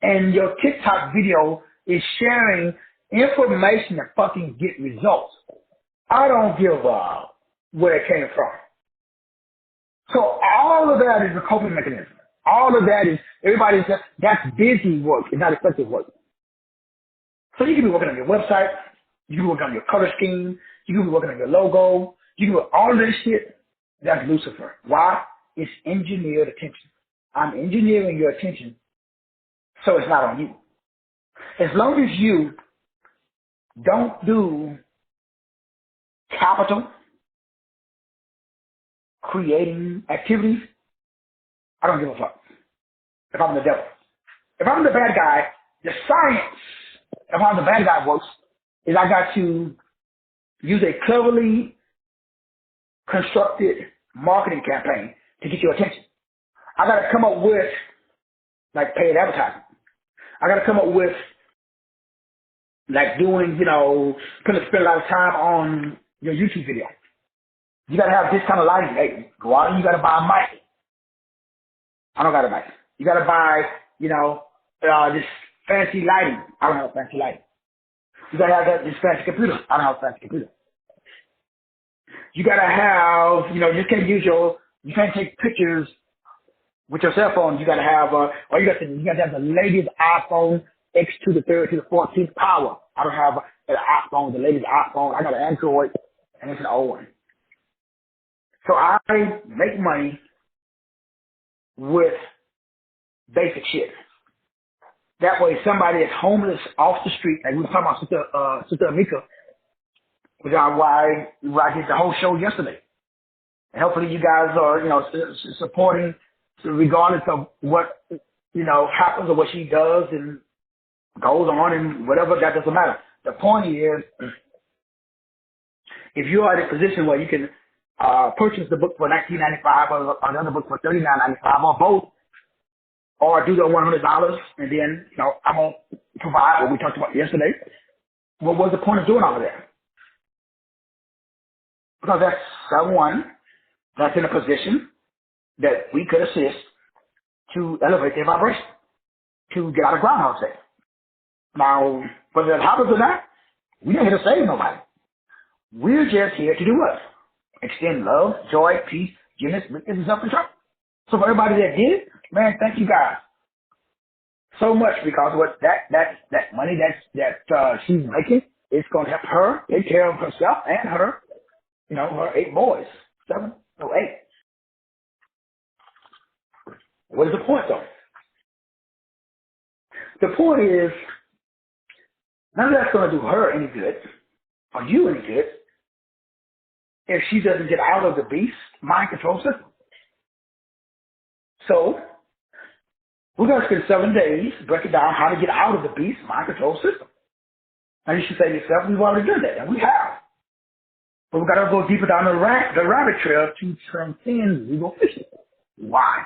and your TikTok video is sharing information to fucking get results. I don't give a where it came from. So all of that is a coping mechanism. All of that is, everybody's just, that's busy work. It's not effective work. So you can be working on your website. You can be working on your color scheme. You can be working on your logo. You can do all of this shit. That's Lucifer. Why? It's engineered attention. I'm engineering your attention so it's not on you. As long as you don't do capital creating activities, I don't give a fuck. If I'm the devil. If I'm the bad guy, the science of how the bad guy works is I got to use a cleverly constructed marketing campaign to get your attention. I got to come up with, like, paid advertising. I got to come up with, like, doing, spend a lot of time on your YouTube video. You got to have this kind of lighting. Hey, go out and you got to buy a mic. I don't got a mic. You got to buy, this fancy lighting. I don't have fancy lighting. You got to have this fancy computer. I don't have a fancy computer. You got to have, you can't take pictures with your cell phone. You got to have, or you got to have the latest iPhone X to the 3rd to the 14th power. I don't have an iPhone, the latest iPhone. I got an Android, and it's an old one. So I make money with basic shit. That way, somebody that's homeless off the street, like we were talking about Sister Amika, which is why I did the whole show yesterday. And hopefully you guys are, supporting regardless of what, happens or what she does and goes on and whatever, that doesn't matter. The point is, if you are in a position where you can purchase the book for $19.95 or another book for $39.95 or both, or do the $100 and then, I'm going to provide what we talked about yesterday, what was the point of doing all of that? Because that's someone that's in a position that we could assist to elevate their vibration, to get out of Groundhog Day. Now, whether that happens or not, we ain't here to save nobody. We're just here to do what? Extend love, joy, peace, goodness, and self-control. So for everybody that did it, man, thank you guys so much, because what that money that she's making, it's going to help her take care of herself and her, her 8 boys, 7, no 8. What is the point though? The point is, none of that's going to do her any good or you any good if she doesn't get out of the beast mind control system. So we're going to spend 7 days breaking down how to get out of the beast mind control system. And you should say to yourself, we've already done that, and we have. But we've got to go deeper down the rabbit trail to transcend legal fiction. Why?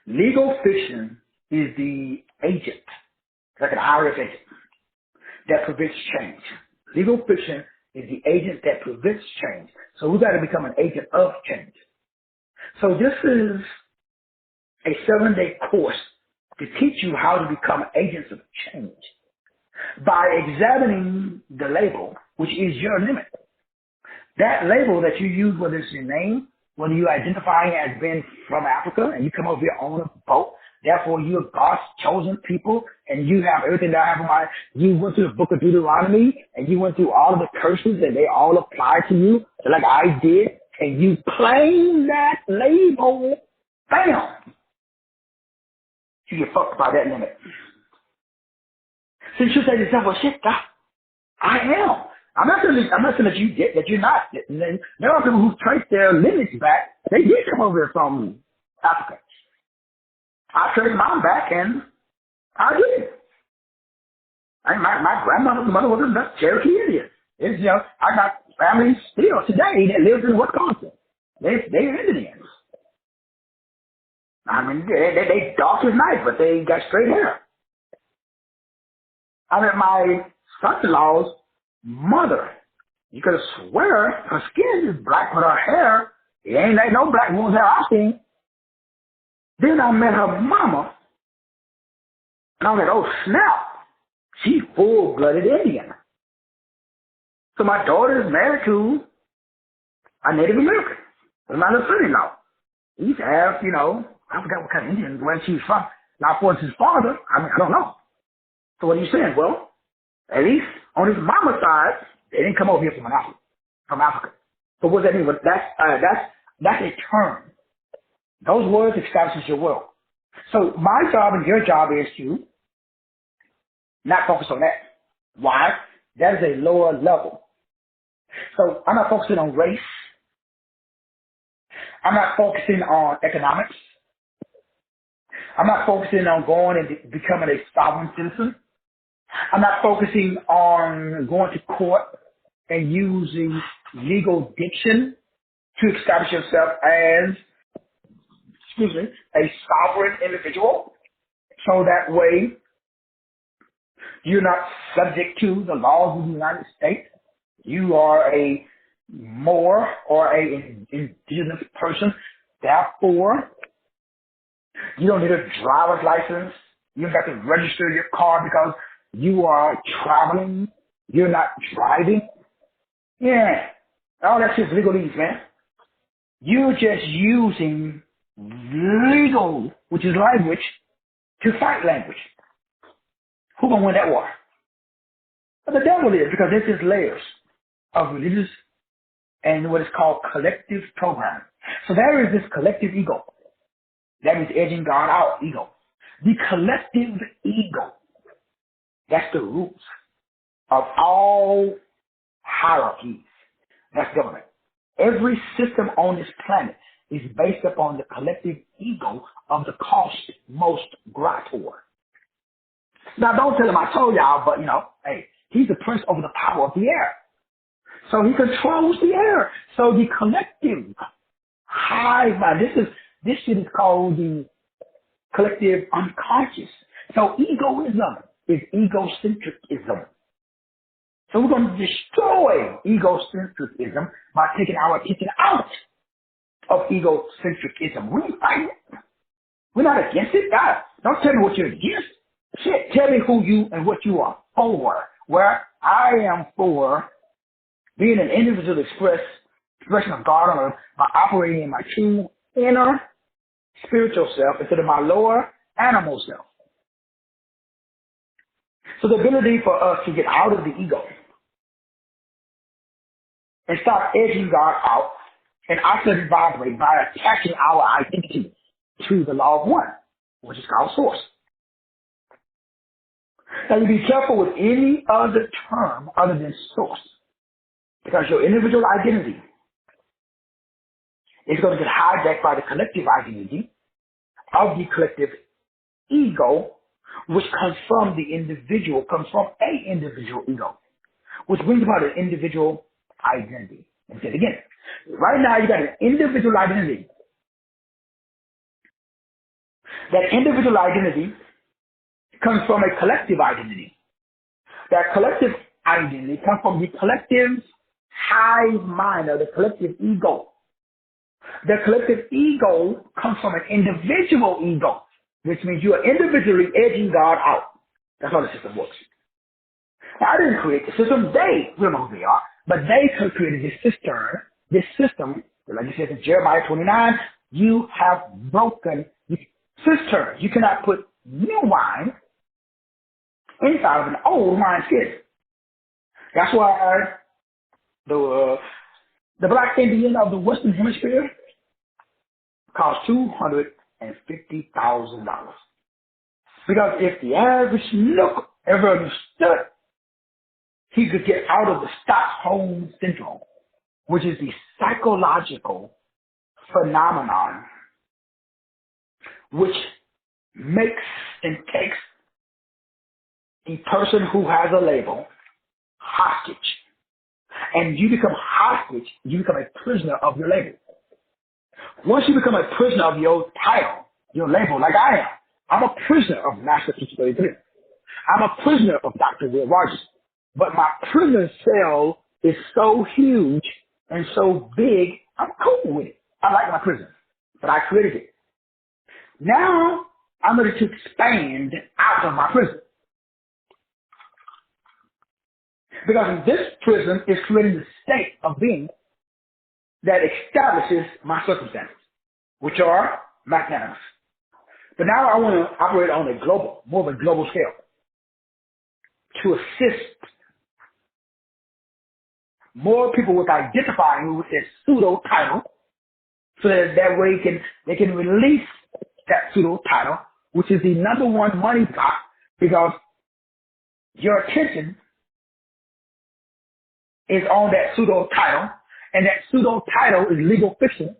Legal fiction is the agent, like an IRS agent, that prevents change. Legal fiction is the agent that prevents change. So we've got to become an agent of change. So this is a 7-day course to teach you how to become agents of change by examining the label, which is your limit. That label that you use, whether it's your name, whether you identify as being from Africa and you come over here on a boat, therefore you're God's chosen people and you have everything that I have in mind. You went through the book of Deuteronomy and you went through all of the curses and they all apply to you, like I did, and you claim that label, bam! You get fucked by that limit. So you should say to yourself, well, shit, God, I am. I'm not saying that you get that you're not. There are people who trace their lineage back. They did come over from Africa. I traced mine back, and I did. My grandmother's mother was a Cherokee Indian. It's, I got families still today that lives in Wisconsin. They're Indians. I mean, they dark as night, but they got straight hair. I mean, my son-in-law's mother, you could swear her skin is black, but her hair, it ain't like no black woman's hair I've seen. Then I met her mama, and I was like, oh, snap. She's full-blooded Indian. So my daughter is married to a Native American. That's my little son-in-law. He used to have, I forgot what kind of Indian, where she's from. Now, for his father, I don't know. So what are you saying? Well, at least on his mama's side, they didn't come over here from Africa. So what does that mean? Well, that's a term. Those words establishes your will. So my job and your job is to not focus on that. Why? That is a lower level. So I'm not focusing on race. I'm not focusing on economics. I'm not focusing on going and becoming a sovereign citizen. I'm not focusing on going to court and using legal diction to establish yourself as, a sovereign individual. So that way you're not subject to the laws of the United States. You are a Moor or a indigenous person. Therefore, you don't need a driver's license. You don't have to register your car because you are traveling. You're not driving. Yeah. All that's just legalese, man. You're just using legal, which is language, to fight language. Who's going to win that war? Well, the devil is, because there's just layers of religious and what is called collective programming. So there is this collective ego. That means edging God out, ego. The collective ego. That's the roots of all hierarchies. That's government. Every system on this planet is based upon the collective ego of the most grator. Now, don't tell him I told y'all, but, hey, he's the prince over the power of the air. So he controls the air. So the collective hive mind, this shit is called the collective unconscious. So egoism is egocentricism. So we're going to destroy egocentrism by taking our attention out of egocentricism. We fight it. We're not against it. God, don't tell me what you're against. Shit, tell me who you and what you are for. Where I am for being an individual expression of God on earth by operating in my true inner spiritual self instead of my lower animal self. So the ability for us to get out of the ego and start edging God out and oscillate vibrate by attaching our identity to the law of one, which is called source. Now you be careful with any other term other than source, because your individual identity is going to get hijacked by the collective identity of the collective ego, which comes from the individual, comes from a individual ego, which brings about an individual identity. Let me say it again. Right now, you got an individual identity. That individual identity comes from a collective identity. That collective identity comes from the collective hive mind, or the collective ego. The collective ego comes from an individual ego, which means you are individually edging God out. That's how the system works. Now, I didn't create the system. We don't know who they are, but they created this system, like it says in Jeremiah 29, you have broken the cistern. You cannot put new wine inside of an old wine skin. That's why the black Indian of the Western Hemisphere costs $250,000. Because if the average Nook ever understood, he could get out of the Stockholm Syndrome, which is the psychological phenomenon which makes and takes the person who has a label hostage. And you become hostage, you become a prisoner of your label. Once you become a prisoner of your title, your label, like I am, I'm a prisoner of Master 233. I'm a prisoner of Dr. Will Rogers. But my prison cell is so huge and so big, I'm cool with it. I like my prison, but I created it. Now, I'm ready to expand out of my prison. Because this prison is creating the state of being that establishes my circumstances, which are magnanimous. But now I want to operate on a global, more of a global scale, to assist more people with identifying with their pseudo title, so that way they can release that pseudo title, which is the number one money block, because your attention is on that pseudo title, and that pseudo title is legal fiction,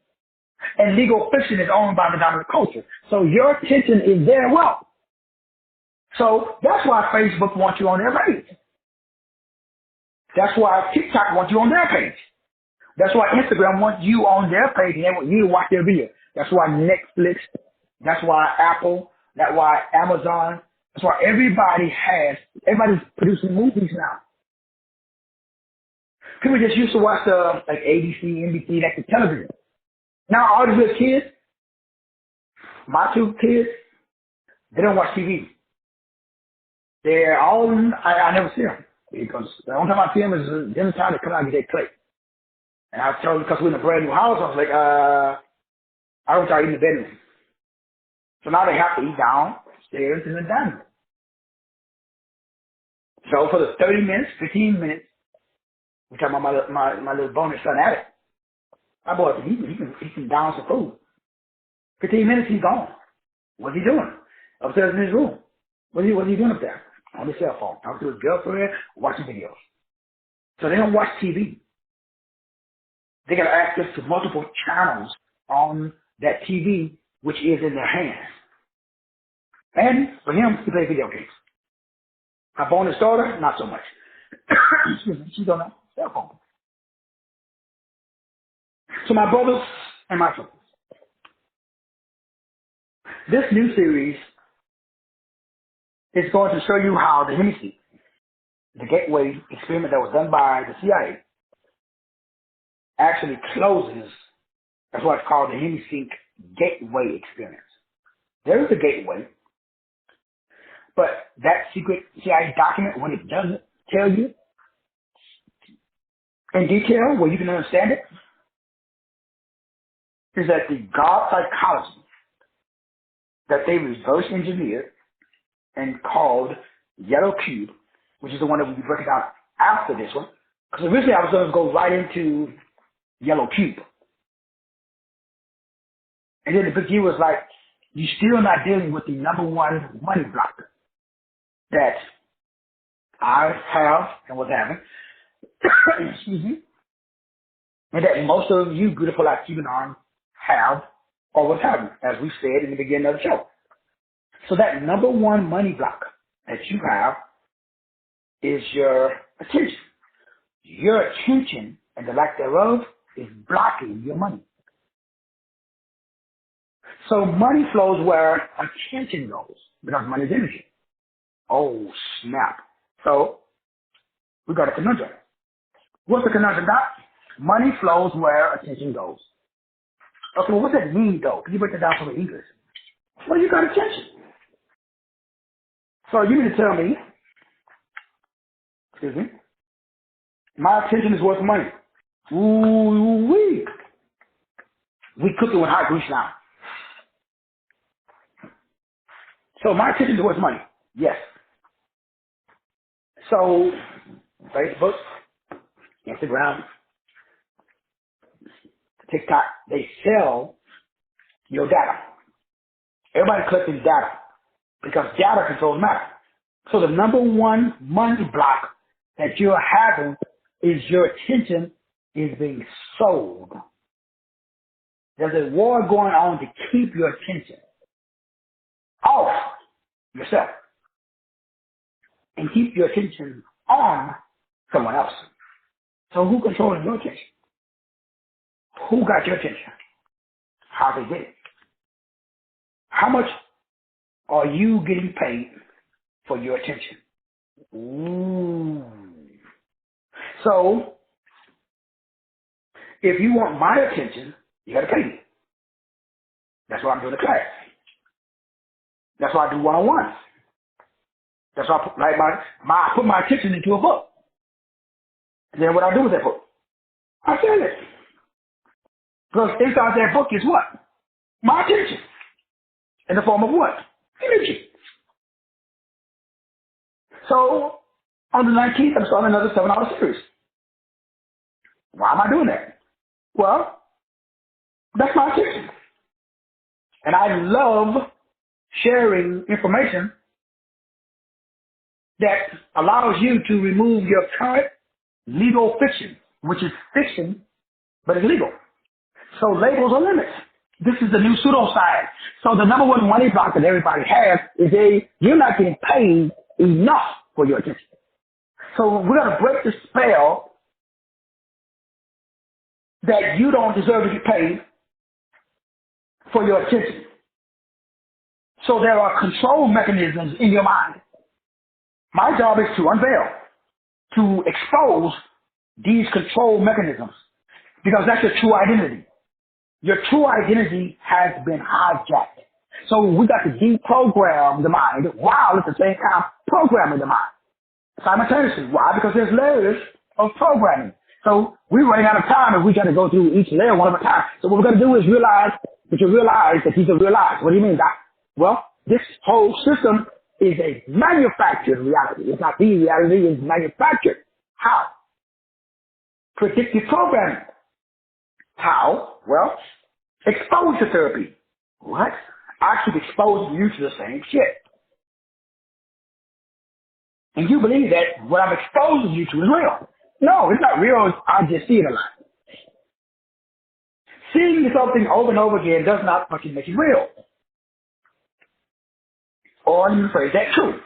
and legal fiction is owned by the dominant culture. So your attention is their wealth. So that's why Facebook wants you on their page. That's why TikTok wants you on their page. That's why Instagram wants you on their page and they want you to watch their video. That's why Netflix, that's why Apple, that's why Amazon, that's why everybody's producing movies now. People just used to watch like ABC, NBC, like the television. Now all these little kids, my two kids, they don't watch TV. They're all, I never see them. Because the only time I see them is dinner time, they come out and get their plate. And I tell them, because we're in a brand new house, I was like, I don't start eating in the bedroom. So now they have to eat downstairs in the dining room. So for the 30 minutes, 15 minutes, we're talking about my little bonus son, Alex. My boy, he can down some food. 15 minutes, he's gone. What's he doing? Upstairs in his room. What's he doing up there? On his cell phone. Talking to his girlfriend, watching videos. So they don't watch TV. They got access to multiple channels on that TV, which is in their hands. And for him, he plays video games. My bonus daughter, not so much. She's on a cell phone. So my brothers and my sisters, this new series is going to show you how the Hemisphere, the gateway experiment that was done by the CIA, actually closes. That's why it's called the Hemisync Gateway Experience. There is a gateway, but that secret CIA document, what it doesn't tell you in detail, where you can understand it, is that the God psychology that they reverse engineered and called Yellow Cube, which is the one that we'll be breaking down after this one, because originally I was going to go right into Yellow Cube. And then the big deal was like, you're still not dealing with the number one money blocker that I have and was having, excuse me, and that most of you beautiful achieving arms have or was having, as we said in the beginning of the show. So that number one money block that you have is your attention. Your attention and the lack thereof is blocking your money. So money flows where attention goes because money is energy. Oh, snap. So we got a conundrum. What's the conundrum, Doc? Money flows where attention goes. Okay, well, what's that mean, though? Can you break that down for the English? Well, you got attention. So you need to tell me, excuse me, my attention is worth money. Ooh, we cooking with hot grease now. So my attention is worth money. Yes. So Facebook, Instagram, TikTok, they sell your data. Everybody collecting data because data controls matter. So the number one money block that you're having is your attention is being sold. There's a war going on to keep your attention off yourself and keep your attention on someone else. So who controls your attention? Who got your attention? How they get it? How much are you getting paid for your attention? Ooh. So if you want my attention, you got to pay me. That's why I'm doing the class. That's why I do one-on-ones. That's why I put, like I put my attention into a book. And then what I do with that book, I sell it. Because inside that book is what? My attention. In the form of what? Energy. So on the 19th, I'm starting another 7-hour series. Why am I doing that? Well, that's my attention. And I love sharing information that allows you to remove your current legal fiction, which is fiction, but it's legal. So labels are limits. This is the new pseudoscience. So the number one money block that everybody has is you're not getting paid enough for your attention. So we're going to break the spell that you don't deserve to get paid for your attention. So there are control mechanisms in your mind. My job is to unveil, to expose these control mechanisms, because that's your true identity. Your true identity has been hijacked. So we got to deprogram the mind while at the same time programming the mind simultaneously. Why? Because there's layers of programming. So we're running out of time and we got to go through each layer one at a time. So what we're going to do is realize that these are real lies. What do you mean, Doc? Well, this whole system is a manufactured reality. It's not the reality, it's manufactured. How? Predictive programming. How? Well, exposure therapy. What? I keep exposing you to the same shit. And you believe that what I'm exposing you to is real. No, it's not real. I just see it a lot. Seeing something over and over again does not fucking make it real. Or you phrase that true.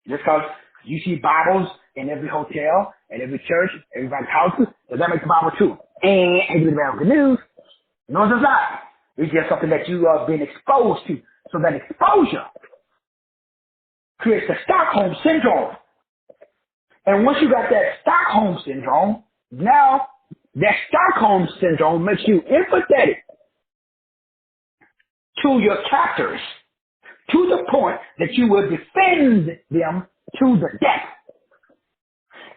Just because you see Bibles in every hotel, in every church, everybody's houses, does that make the Bible true? And have you been around the news? No, it does not. It's just something that you have been exposed to. So that exposure creates the Stockholm Syndrome. And once you got that Stockholm Syndrome, now that Stockholm Syndrome makes you empathetic to your captors to the point that you will defend them to the death.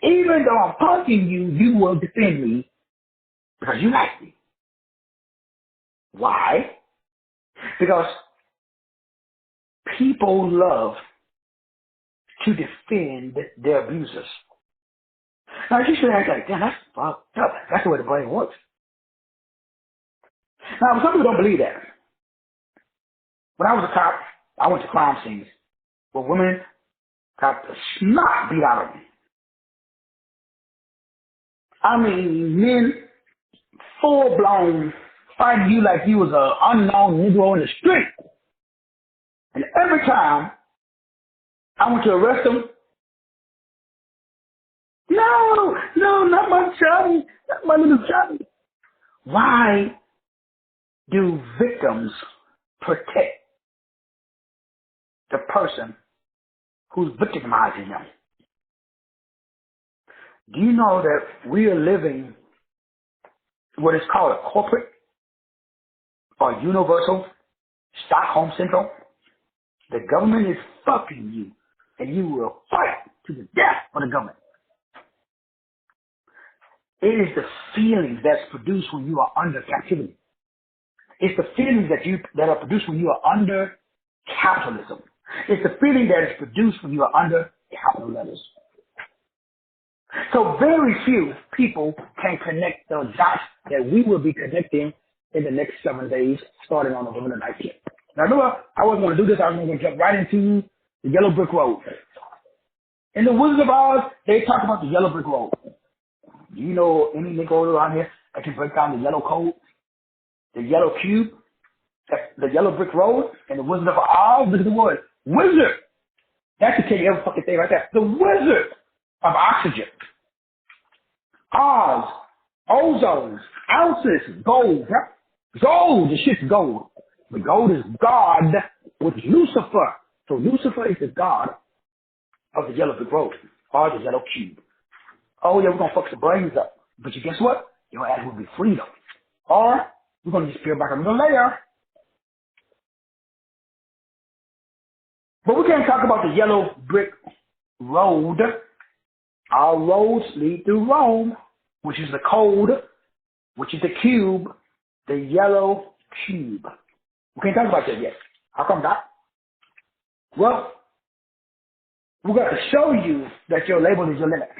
Even though I'm punking you, you will defend me because you like me. Why? Because people love to defend their abusers. Now, you should act like, damn, that's fucked up. That's the way the brain works. Now, some people don't believe that. When I was a cop, I went to crime scenes where women got the snot beat out of them. I mean, men full blown fighting you like you was an unknown Negro in the street. And every time I went to arrest them, no, not my Johnny, not my little Johnny. Why do victims protect the person who's victimizing them? Do you know that we are living what is called a corporate or universal Stockholm syndrome? The government is fucking you, and you will fight to the death for the government. It is the feelings that's produced when you are under captivity. It's the feelings that are produced when you are under capitalism. It's the feeling that is produced when you are under capital letters. So very few people can connect the dots that we will be connecting in the next 7 days, starting on November 19th. Now, remember, I wasn't going to do this. I was going to jump right into the yellow brick road. In the Wizard of Oz, they talk about the yellow brick road. Do you know any Negro around here that can break down the yellow code, the yellow cube, the yellow brick road, and the Wizard of Oz? Look at the word wizard. That should tell you every fucking thing right there. The Wizard of Oxygen. Oz, ozone, ounces, gold. Gold, the shit's gold. But gold is God with Lucifer. So Lucifer is the God of the yellow brick road, or the yellow cube. Oh yeah, we're gonna fuck some brains up. But you guess what? Your ass will be free though. Or we're gonna just peel back another layer. But we can't talk about the yellow brick road. Our roads lead through Rome, which is the code, which is the cube, the yellow cube. We can't talk about that yet. How come that? Well, we're going to show you that your label is your limit.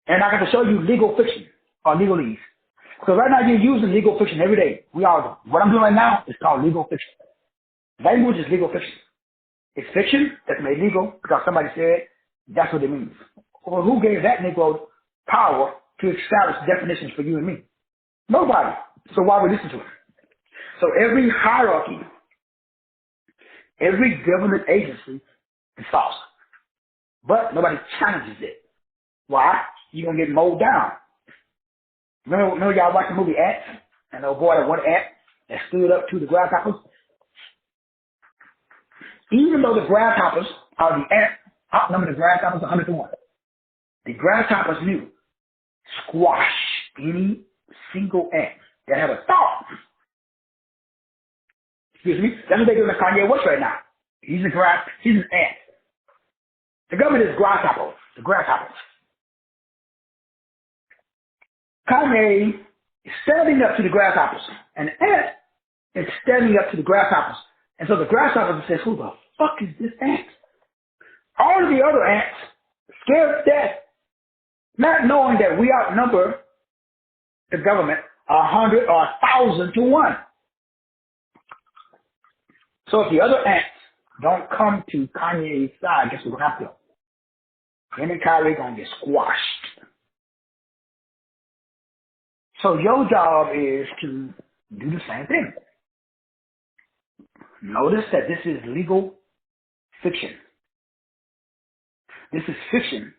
And I got to show you legal fiction or legalese. So right now you're using legal fiction every day. We are. What I'm doing right now is called legal fiction. Language is legal fiction. It's fiction that's made legal because somebody said that's what it means. Or who gave that Negro power to establish definitions for you and me? Nobody. So why would we listen to it? So every hierarchy, every government agency is false. But nobody challenges it. Why? You're going to get mowed down. Remember y'all watched the movie Ants? And the boy that one ant that stood up to the grasshoppers? Even though the grasshoppers are the ants, outnumber the grasshoppers 100 to 1. The grasshoppers knew squash any single ant that had a thought. Excuse me? That's what they're doing to Kanye West right now. He's an ant. The government is grasshoppers. The grasshoppers. Kanye is standing up to the grasshoppers. And the ant is standing up to the grasshoppers. And so the grasshopper says, who the fuck is this ant? All of the other ants, scared to death, not knowing that we outnumber the government 100 or 1,000 to 1. So if the other ants don't come to Kanye's side, guess what's going to happen? Him and Kyrie going to get squashed. So your job is to do the same thing. Notice that this is legal fiction. This is fiction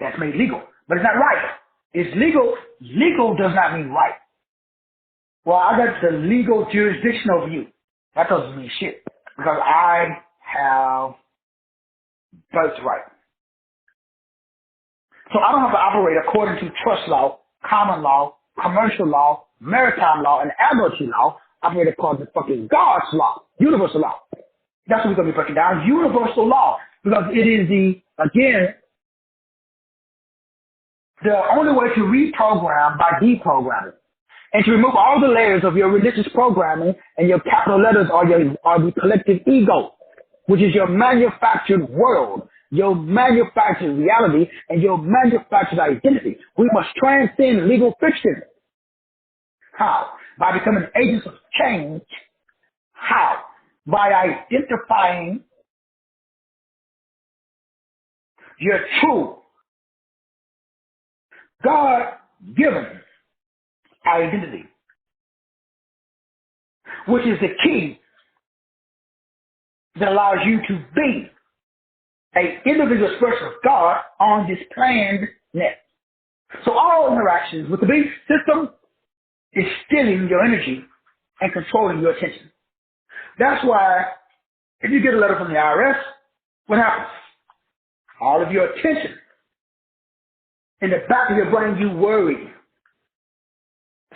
that's made legal, but it's not right. It's legal. Legal does not mean right. Well, I got the legal jurisdiction over you. That doesn't mean shit because I have birthright. So I don't have to operate according to trust law, common law, commercial law, maritime law, and admiralty law. I operate according to fucking God's law, universal law. That's what we're going to be breaking down. Universal law. Because it is the only way to reprogram by deprogramming. And to remove all the layers of your religious programming and your capital letters are the collective ego, which is your manufactured world, your manufactured reality, and your manufactured identity. We must transcend legal fiction. How? By becoming agents of change. How? By identifying your true God-given identity, which is the key that allows you to be an individual expression of God on this planned net. So all interactions with the beast system is stealing your energy and controlling your attention. That's why if you get a letter from the IRS, what happens? All of your attention in the back of your brain, you worry.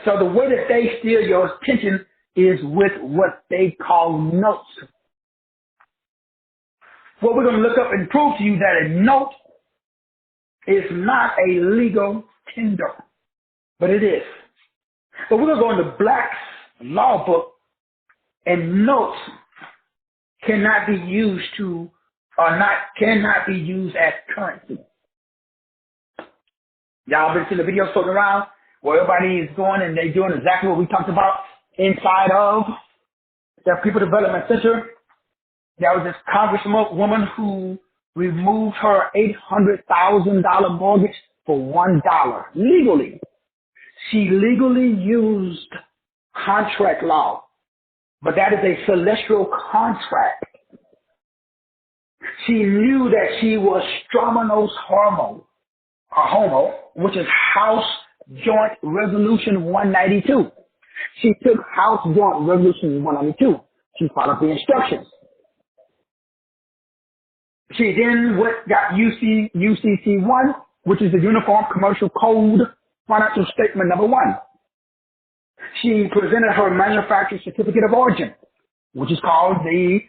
So the way that they steal your attention is with what they call notes. What we're going to look up and prove to you that a note is not a legal tender, but it is. But we're going to go into Black's law book, and notes cannot be used cannot be used as currency. Y'all been seeing the videos floating around where everybody is going and they're doing exactly what we talked about inside of the People Development Center. There was this congresswoman who removed her $800,000 mortgage for $1 legally. She legally used contract law, but that is a celestial contract. She knew that she was Stromanos homo, which is House Joint Resolution 192. She took House Joint Resolution 192. She followed the instructions. She then got UCC1, which is the Uniform Commercial Code Financial Statement number 1. She presented her manufacturer certificate of origin, which is called the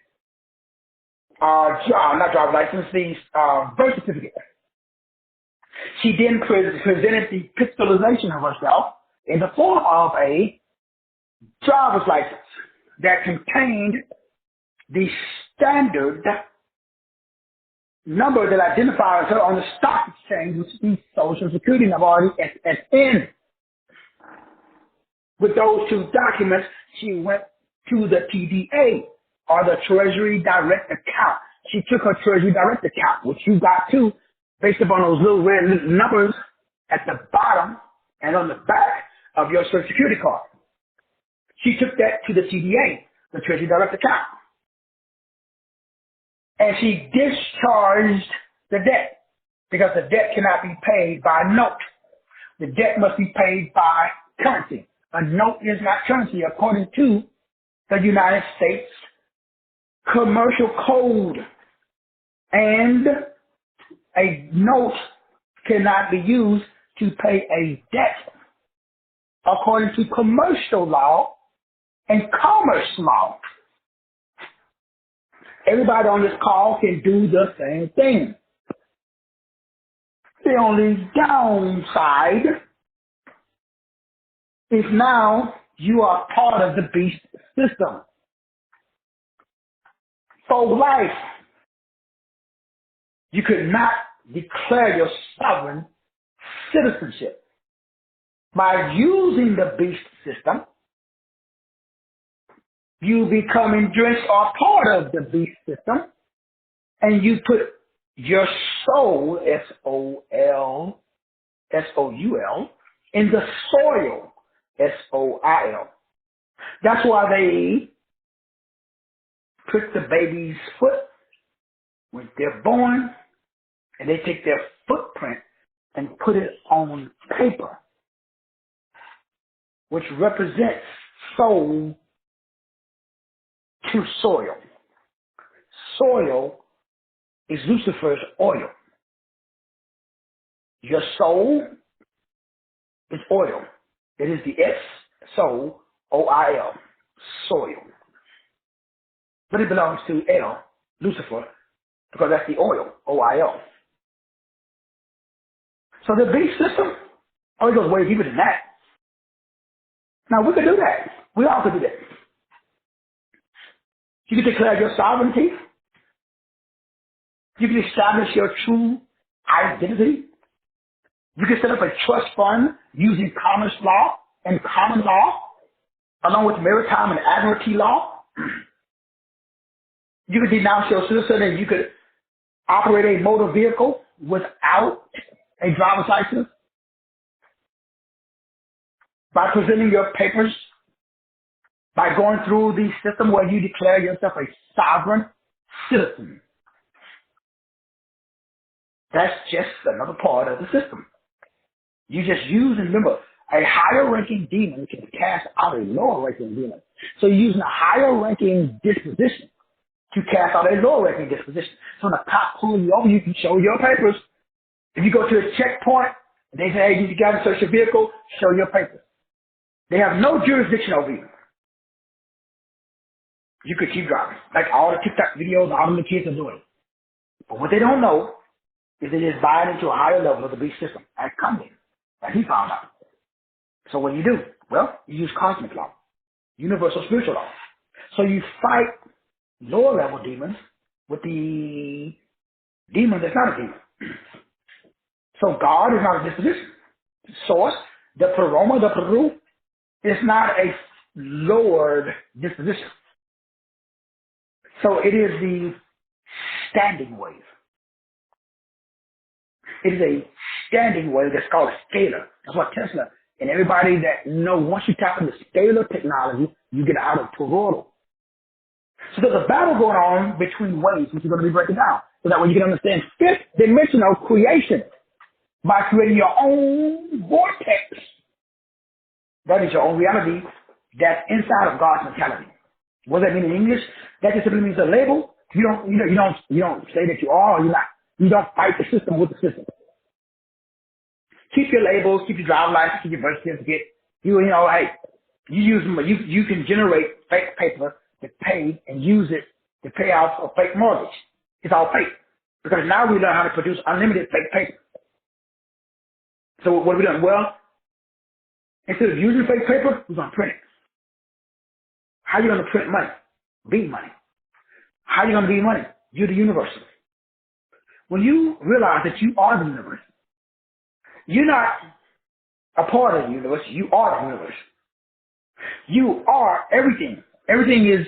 not driver's license, the birth certificate. She then presented the pixelization of herself in the form of a driver's license that contained the standard number that identifies her on the stock exchange, which is the Social Security number, or the SSN. With those two documents, she went to the TDA, or the Treasury Direct Account. She took her Treasury Direct Account, which you got too, based upon those little red numbers at the bottom and on the back of your Social Security card. She took that to the TDA, the Treasury Direct Account. And she discharged the debt, because the debt cannot be paid by note. The debt must be paid by currency. A note is not currency according to the United States Commercial Code. And a note cannot be used to pay a debt according to commercial law and commerce law. Everybody on this call can do the same thing. The only downside is now you are part of the beast system. For life, you could not declare your sovereign citizenship. By using the beast system, you become entrenched or part of the beast system, and you put your soul, S-O-L, S-O-U-L, in the soil, S-O-I-L. That's why they prick the baby's foot when they're born, and they take their footprint and put it on paper, which represents soul to soil. Soil is Lucifer's oil. Your soul is oil. It is the S-O-O-I-L, soil. But it belongs to L, Lucifer, because that's the oil, O-I-L. So the beast system, it goes way deeper than that. Now, we could do that. We all could do that. You can declare your sovereignty. You can establish your true identity. You can set up a trust fund using commerce law and common law, along with maritime and admiralty law. You could denounce your citizen, and you could operate a motor vehicle without a driver's license by presenting your papers, by going through the system where you declare yourself a sovereign citizen. That's just another part of the system. You just use, and remember, a higher ranking demon can cast out a lower ranking demon. So you're using a higher ranking disposition to cast out a lower ranking disposition. So when the cop pulls you over, you can show your papers. If you go to a checkpoint, they say, hey, you got to search your vehicle, show your papers. They have no jurisdiction over you. You could keep driving. Like all the TikTok videos, all the kids are doing. But what they don't know is they just buy it into a higher level of the beast system. That's coming. That he found out. So what do you do? Well, you use cosmic law, universal spiritual law. So you fight lower level demons with the demon that's not a demon. So God is not a disposition. Source, the Peroma, the Peru, is not a lowered disposition. So it is the standing wave. It is a standing wave that's called a scalar. That's what Tesla and everybody that know once you tap into scalar technology, you get out of toroidal. So there's a battle going on between waves, which we're going to be breaking down, so that way you can understand fifth dimensional creation by creating your own vortex. That is your own reality that's inside of God's mentality. What does that mean in English? That just simply means a label. You don't say that you are or you're not. You don't fight the system with the system. Keep your labels, keep your driver's license, keep your birth certificate. Hey, you can generate fake paper to pay and use it to pay out a fake mortgage. It's all fake. Because now we learn how to produce unlimited fake paper. So what are we doing? Well, instead of using fake paper, we're going to print it. How are you going to print money? Be money. How are you going to be money? You're the universe. When you realize that you are the universe, you're not a part of the universe, you are the universe. You are everything. Everything is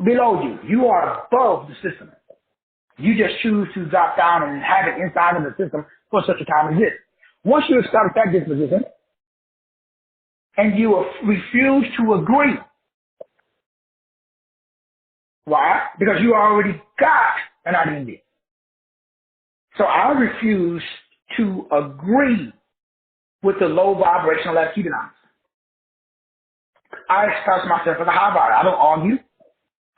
below you. You are above the system. You just choose to drop down and have it inside of the system for such a time as this. Once you establish that disposition, and you refuse to agree. Why? Because you already got an identity. So I refuse to agree with the low vibrational activitons. I express myself as a high vibrator. I don't argue.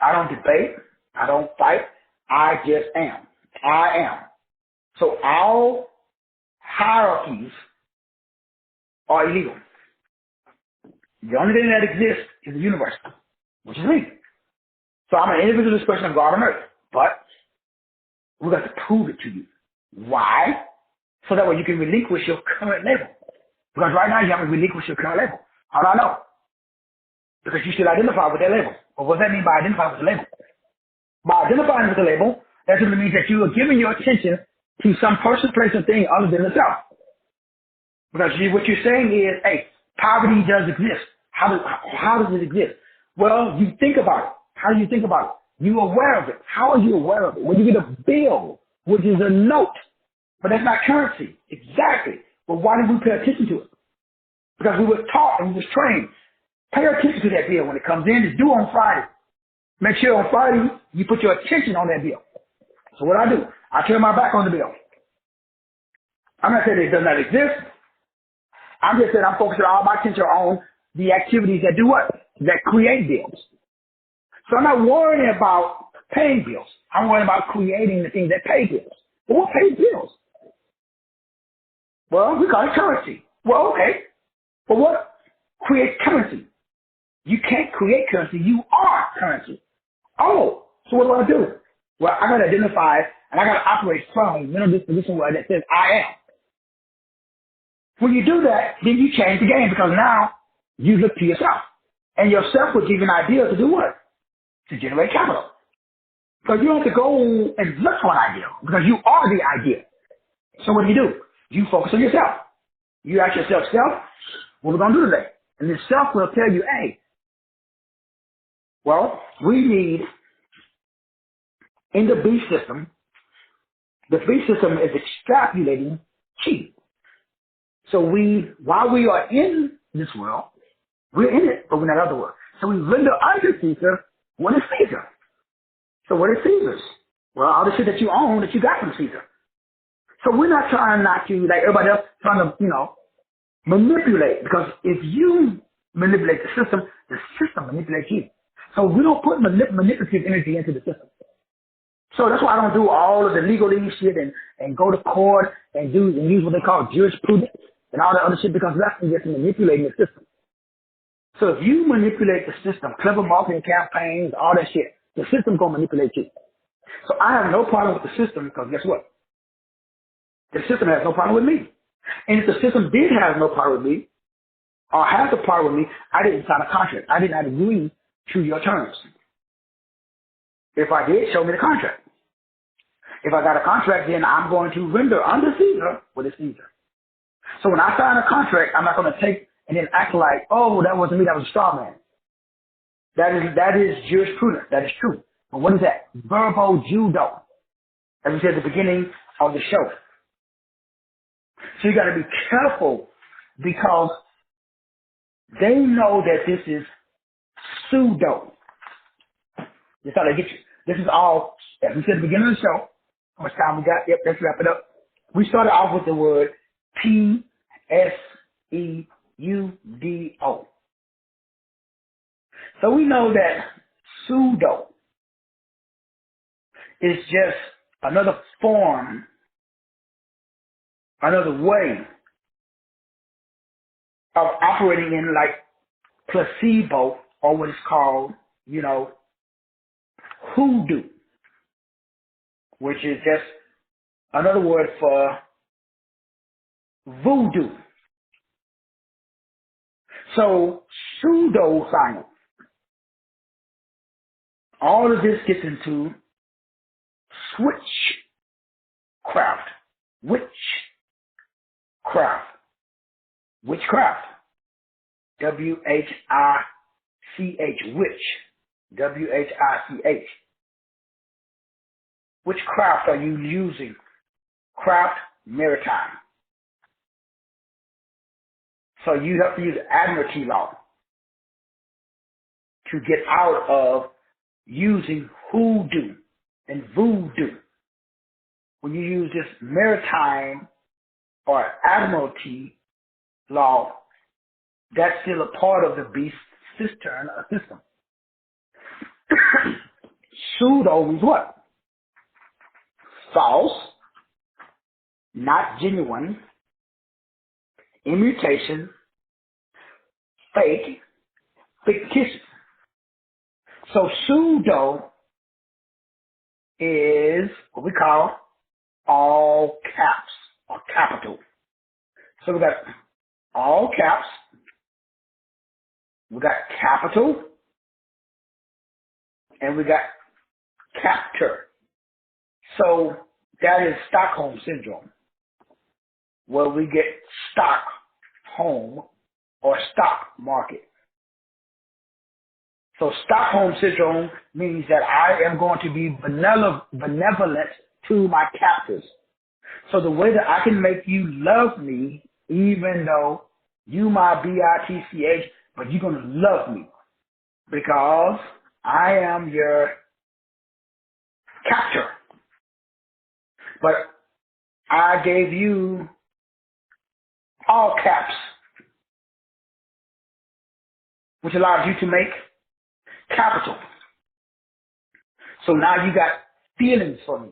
I don't debate. I don't fight. I just am. I am. So all hierarchies are illegal. The only thing that exists is the universe, which is me. So I'm an individual expression of God on earth. But we got to prove it to you. Why? So that way you can relinquish your current label. Because right now you haven't relinquished your current label. How do I know? Because you still identify with that label. But what does that mean by identifying with the label? By identifying with the label, that simply means that you are giving your attention to some person, place, or thing other than yourself. Because what you're saying is, hey, poverty does exist. How does it exist? Well, you think about it. How do you think about it? You're aware of it. How are you aware of it? When you get a bill, which is a note, but that's not currency. Exactly. But why did we pay attention to it? Because we were taught and we was trained. Pay attention to that bill when it comes in. It's due on Friday. Make sure on Friday you put your attention on that bill. So what I do, I turn my back on the bill. I'm not saying it does not exist. I'm just saying I'm focusing all my attention on the activities that do what? That create bills. So I'm not worrying about paying bills. I'm worrying about creating the things that pay bills. But what pays bills? Well, we call it currency. Well, okay. But what creates currency? You can't create currency. You are currency. Oh, so what do? Well, I got to identify and I got to operate from a mental disposition where that says I am. When you do that, then you change the game because now you look to yourself. And yourself will give you an idea to do what? To generate capital. Because you don't have to go and look for an idea because you are the idea. So what do? You focus on yourself. You ask yourself, self, what are we going to do today? And then self will tell you, hey, well, we need in the B system The belief system is extrapolating chi. So while we are in this world, we're in it, but we're not of the world. So we render unto Caesar what is Caesar. So what is Caesar's? Well, all the shit that you own that you got from Caesar. So we're not trying not to, like everybody else, trying to, manipulate. Because if you manipulate the system manipulates you. So we don't put manipulative energy into the system. So that's why I don't do all of the legalese shit and go to court and use what they call jurisprudence and all that other shit, because that's just manipulating the system. So if you manipulate the system, clever marketing campaigns, all that shit, the system's gonna manipulate you. So I have no problem with the system, because guess what? The system has no problem with me. And if the system did have no power with me, or has the power with me, I didn't sign a contract. I did not agree to your terms. If I did, show me the contract. If I got a contract, then I'm going to render under Caesar what is Caesar. So when I sign a contract, I'm not going to take and then act like, oh, that wasn't me, that was a straw man. That is jurisprudence. That is true. But what is that? Verbo judo. As we said at the beginning of the show. So you got to be careful, because they know that this is pseudo. That's how they get you. This is all, as we said at the beginning of the show, how much time we got? Yep, let's wrap it up. We started off with the word pseudo. So we know that pseudo is just another form, another way of operating in like placebo, or what is called, hoodoo, which is just another word for voodoo. So pseudoscience, all of this gets into witchcraft, W-H-I-C-H, W-H-I-C-H. Which craft are you using? Craft Maritime. So you have to use admiralty law to get out of using hoodoo and voodoo. When you use this maritime or admiralty law, that's still a part of the beast cistern or system. Pseudo means what? False, not genuine, imitation, fake, fictitious. So pseudo is what we call all caps or capital. So we got all caps, we got capital, and we got captor. So that is Stockholm syndrome, where we get stock home or stock market. So Stockholm syndrome means that I am going to be benevolent to my captors. So the way that I can make you love me, even though you my bitch, but you're going to love me because I am your captor. But I gave you all caps, which allows you to make capital. So now you got feelings for me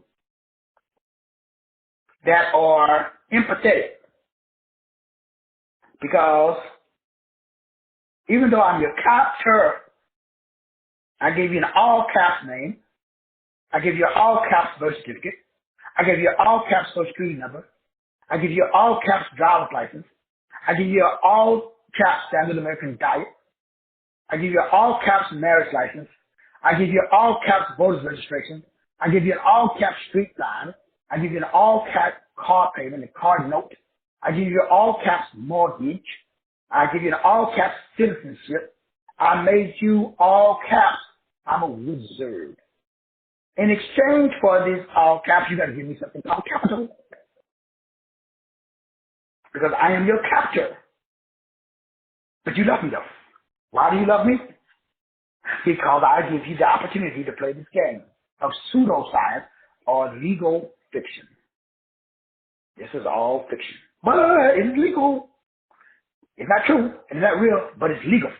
that are empathetic, because even though I'm your captor, I gave you an all caps name, I give you an all caps birth certificate, I give you an all caps social security number, I give you an all caps driver's license, I give you an all caps standard American diet, I give you an all caps marriage license, I give you an all caps voter's registration, I give you an all caps street sign, I give you an all caps car payment and car note, I give you an all caps mortgage, I give you an all caps citizenship, I made you all caps. I'm a wizard. In exchange for this all caps, you got to give me something called capital. Because I am your captor. But you love me though. Why do you love me? Because I give you the opportunity to play this game of pseudoscience or legal fiction. This is all fiction. But it's legal. It's not true. It's not real, but it's legal.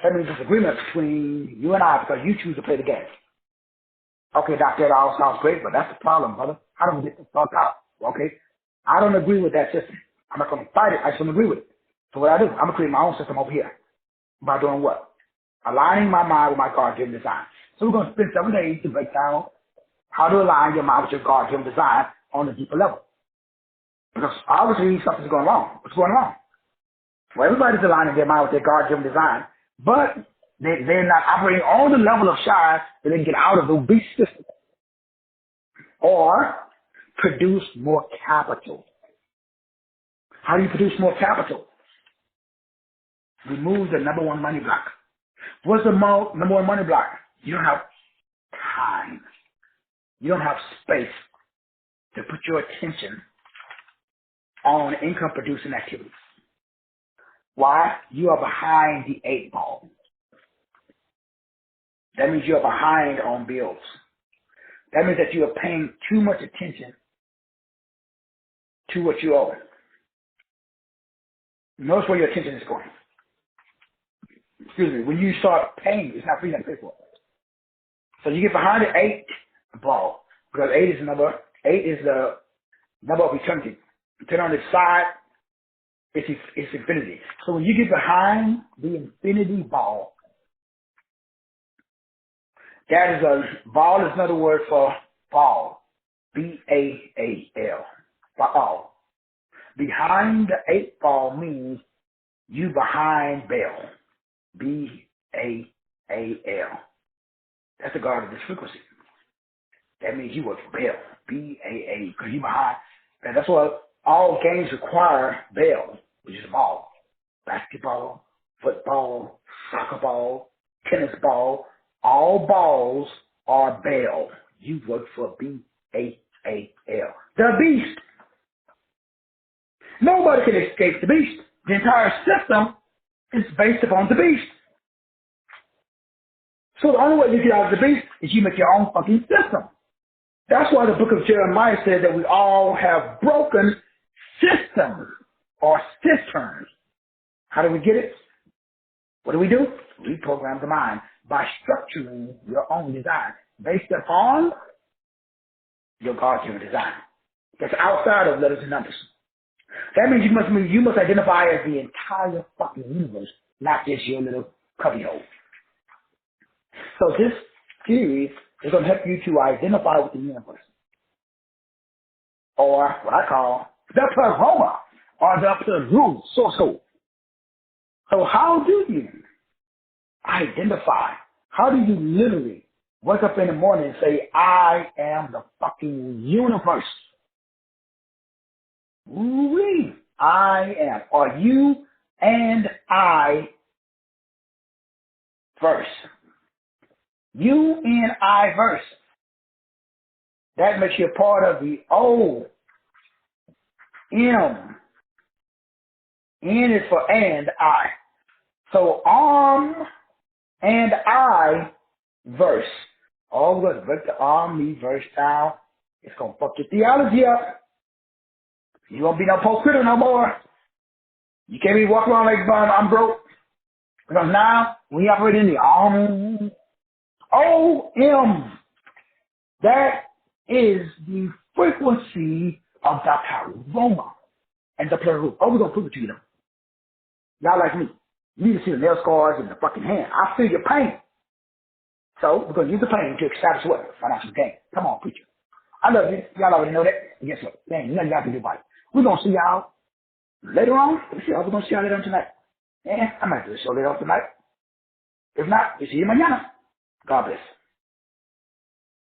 That means it's agreement between you and I because you choose to play the game. Okay, doctor, that all sounds great, but that's the problem, brother. How do we get this fucked out? Okay, I don't agree with that system. I'm not going to fight it. I just don't agree with it. So what I do, I'm going to create my own system over here. By doing what? Aligning my mind with my God-given design. So we're going to spend 7 days to break down how to align your mind with your God-given design on a deeper level. Because obviously something's going wrong. What's going wrong? Well, everybody's aligning their mind with their God-given design, but they're not operating on the level of shine that they can get out of the beast system. Or produce more capital. How do you produce more capital? Remove the number one money block. What's the number one money block? You don't have time. You don't have space to put your attention on income producing activities. Why? You are behind the 8 ball. That means you're behind on bills. That means that you are paying too much attention to what you owe. Notice where your attention is going. Excuse me, when you start paying, it's not free to pay for it. So you get behind the 8 ball, because 8 is the number of eternity. Turn on the side, it's infinity. So when you get behind the infinity ball, that is ball is another word for ball. B-A-A-L. Ball. Behind the 8 ball means you behind bail. B-A-A-L. That's the guard of this frequency. That means you work for bail. B-A-A, because you behind. And that's what all games require bail, which is a ball. Basketball, football, soccer ball, tennis ball. All balls are bail. You work for B-A-A-L. The beast. Nobody can escape the beast. The entire system is based upon the beast. So the only way you get out of the beast is you make your own fucking system. That's why the book of Jeremiah says that we all have broken systems or cisterns. How do we get it? What do? Reprogram the mind by structuring your own design based upon your God-given design. That's outside of letters and numbers. That means you must identify as the entire fucking universe, not just your little cubbyhole. So this series is going to help you to identify with the universe. Or what I call the Deprogram, or the rule source code. So how do you identify? How do you literally wake up in the morning and say, I am the fucking universe? Ooh-wee. I am. Or you and I verse. You and I verse. That makes you part of the O. M. N is for and I. So and I verse. All of us break the me verse down. It's gonna fuck your theology up. You won't be no post-critter no more. You can't be walking around like I'm broke. Because now we operate in the O-M. That is the frequency of the aroma and the plural. Oh, we're going to prove it to you now. Y'all like me. You need to see the nail scars and the fucking hand. I feel your pain. So we're going to use the pain to establish what? Financial gain. Come on, preacher. I love you. Y'all already know that. And guess what? There ain't nothing y'all can do about it. We're going to see y'all later on. We're going to see y'all later on tonight. Yeah, I might do the show later on tonight. If not, we'll see you mañana. God bless.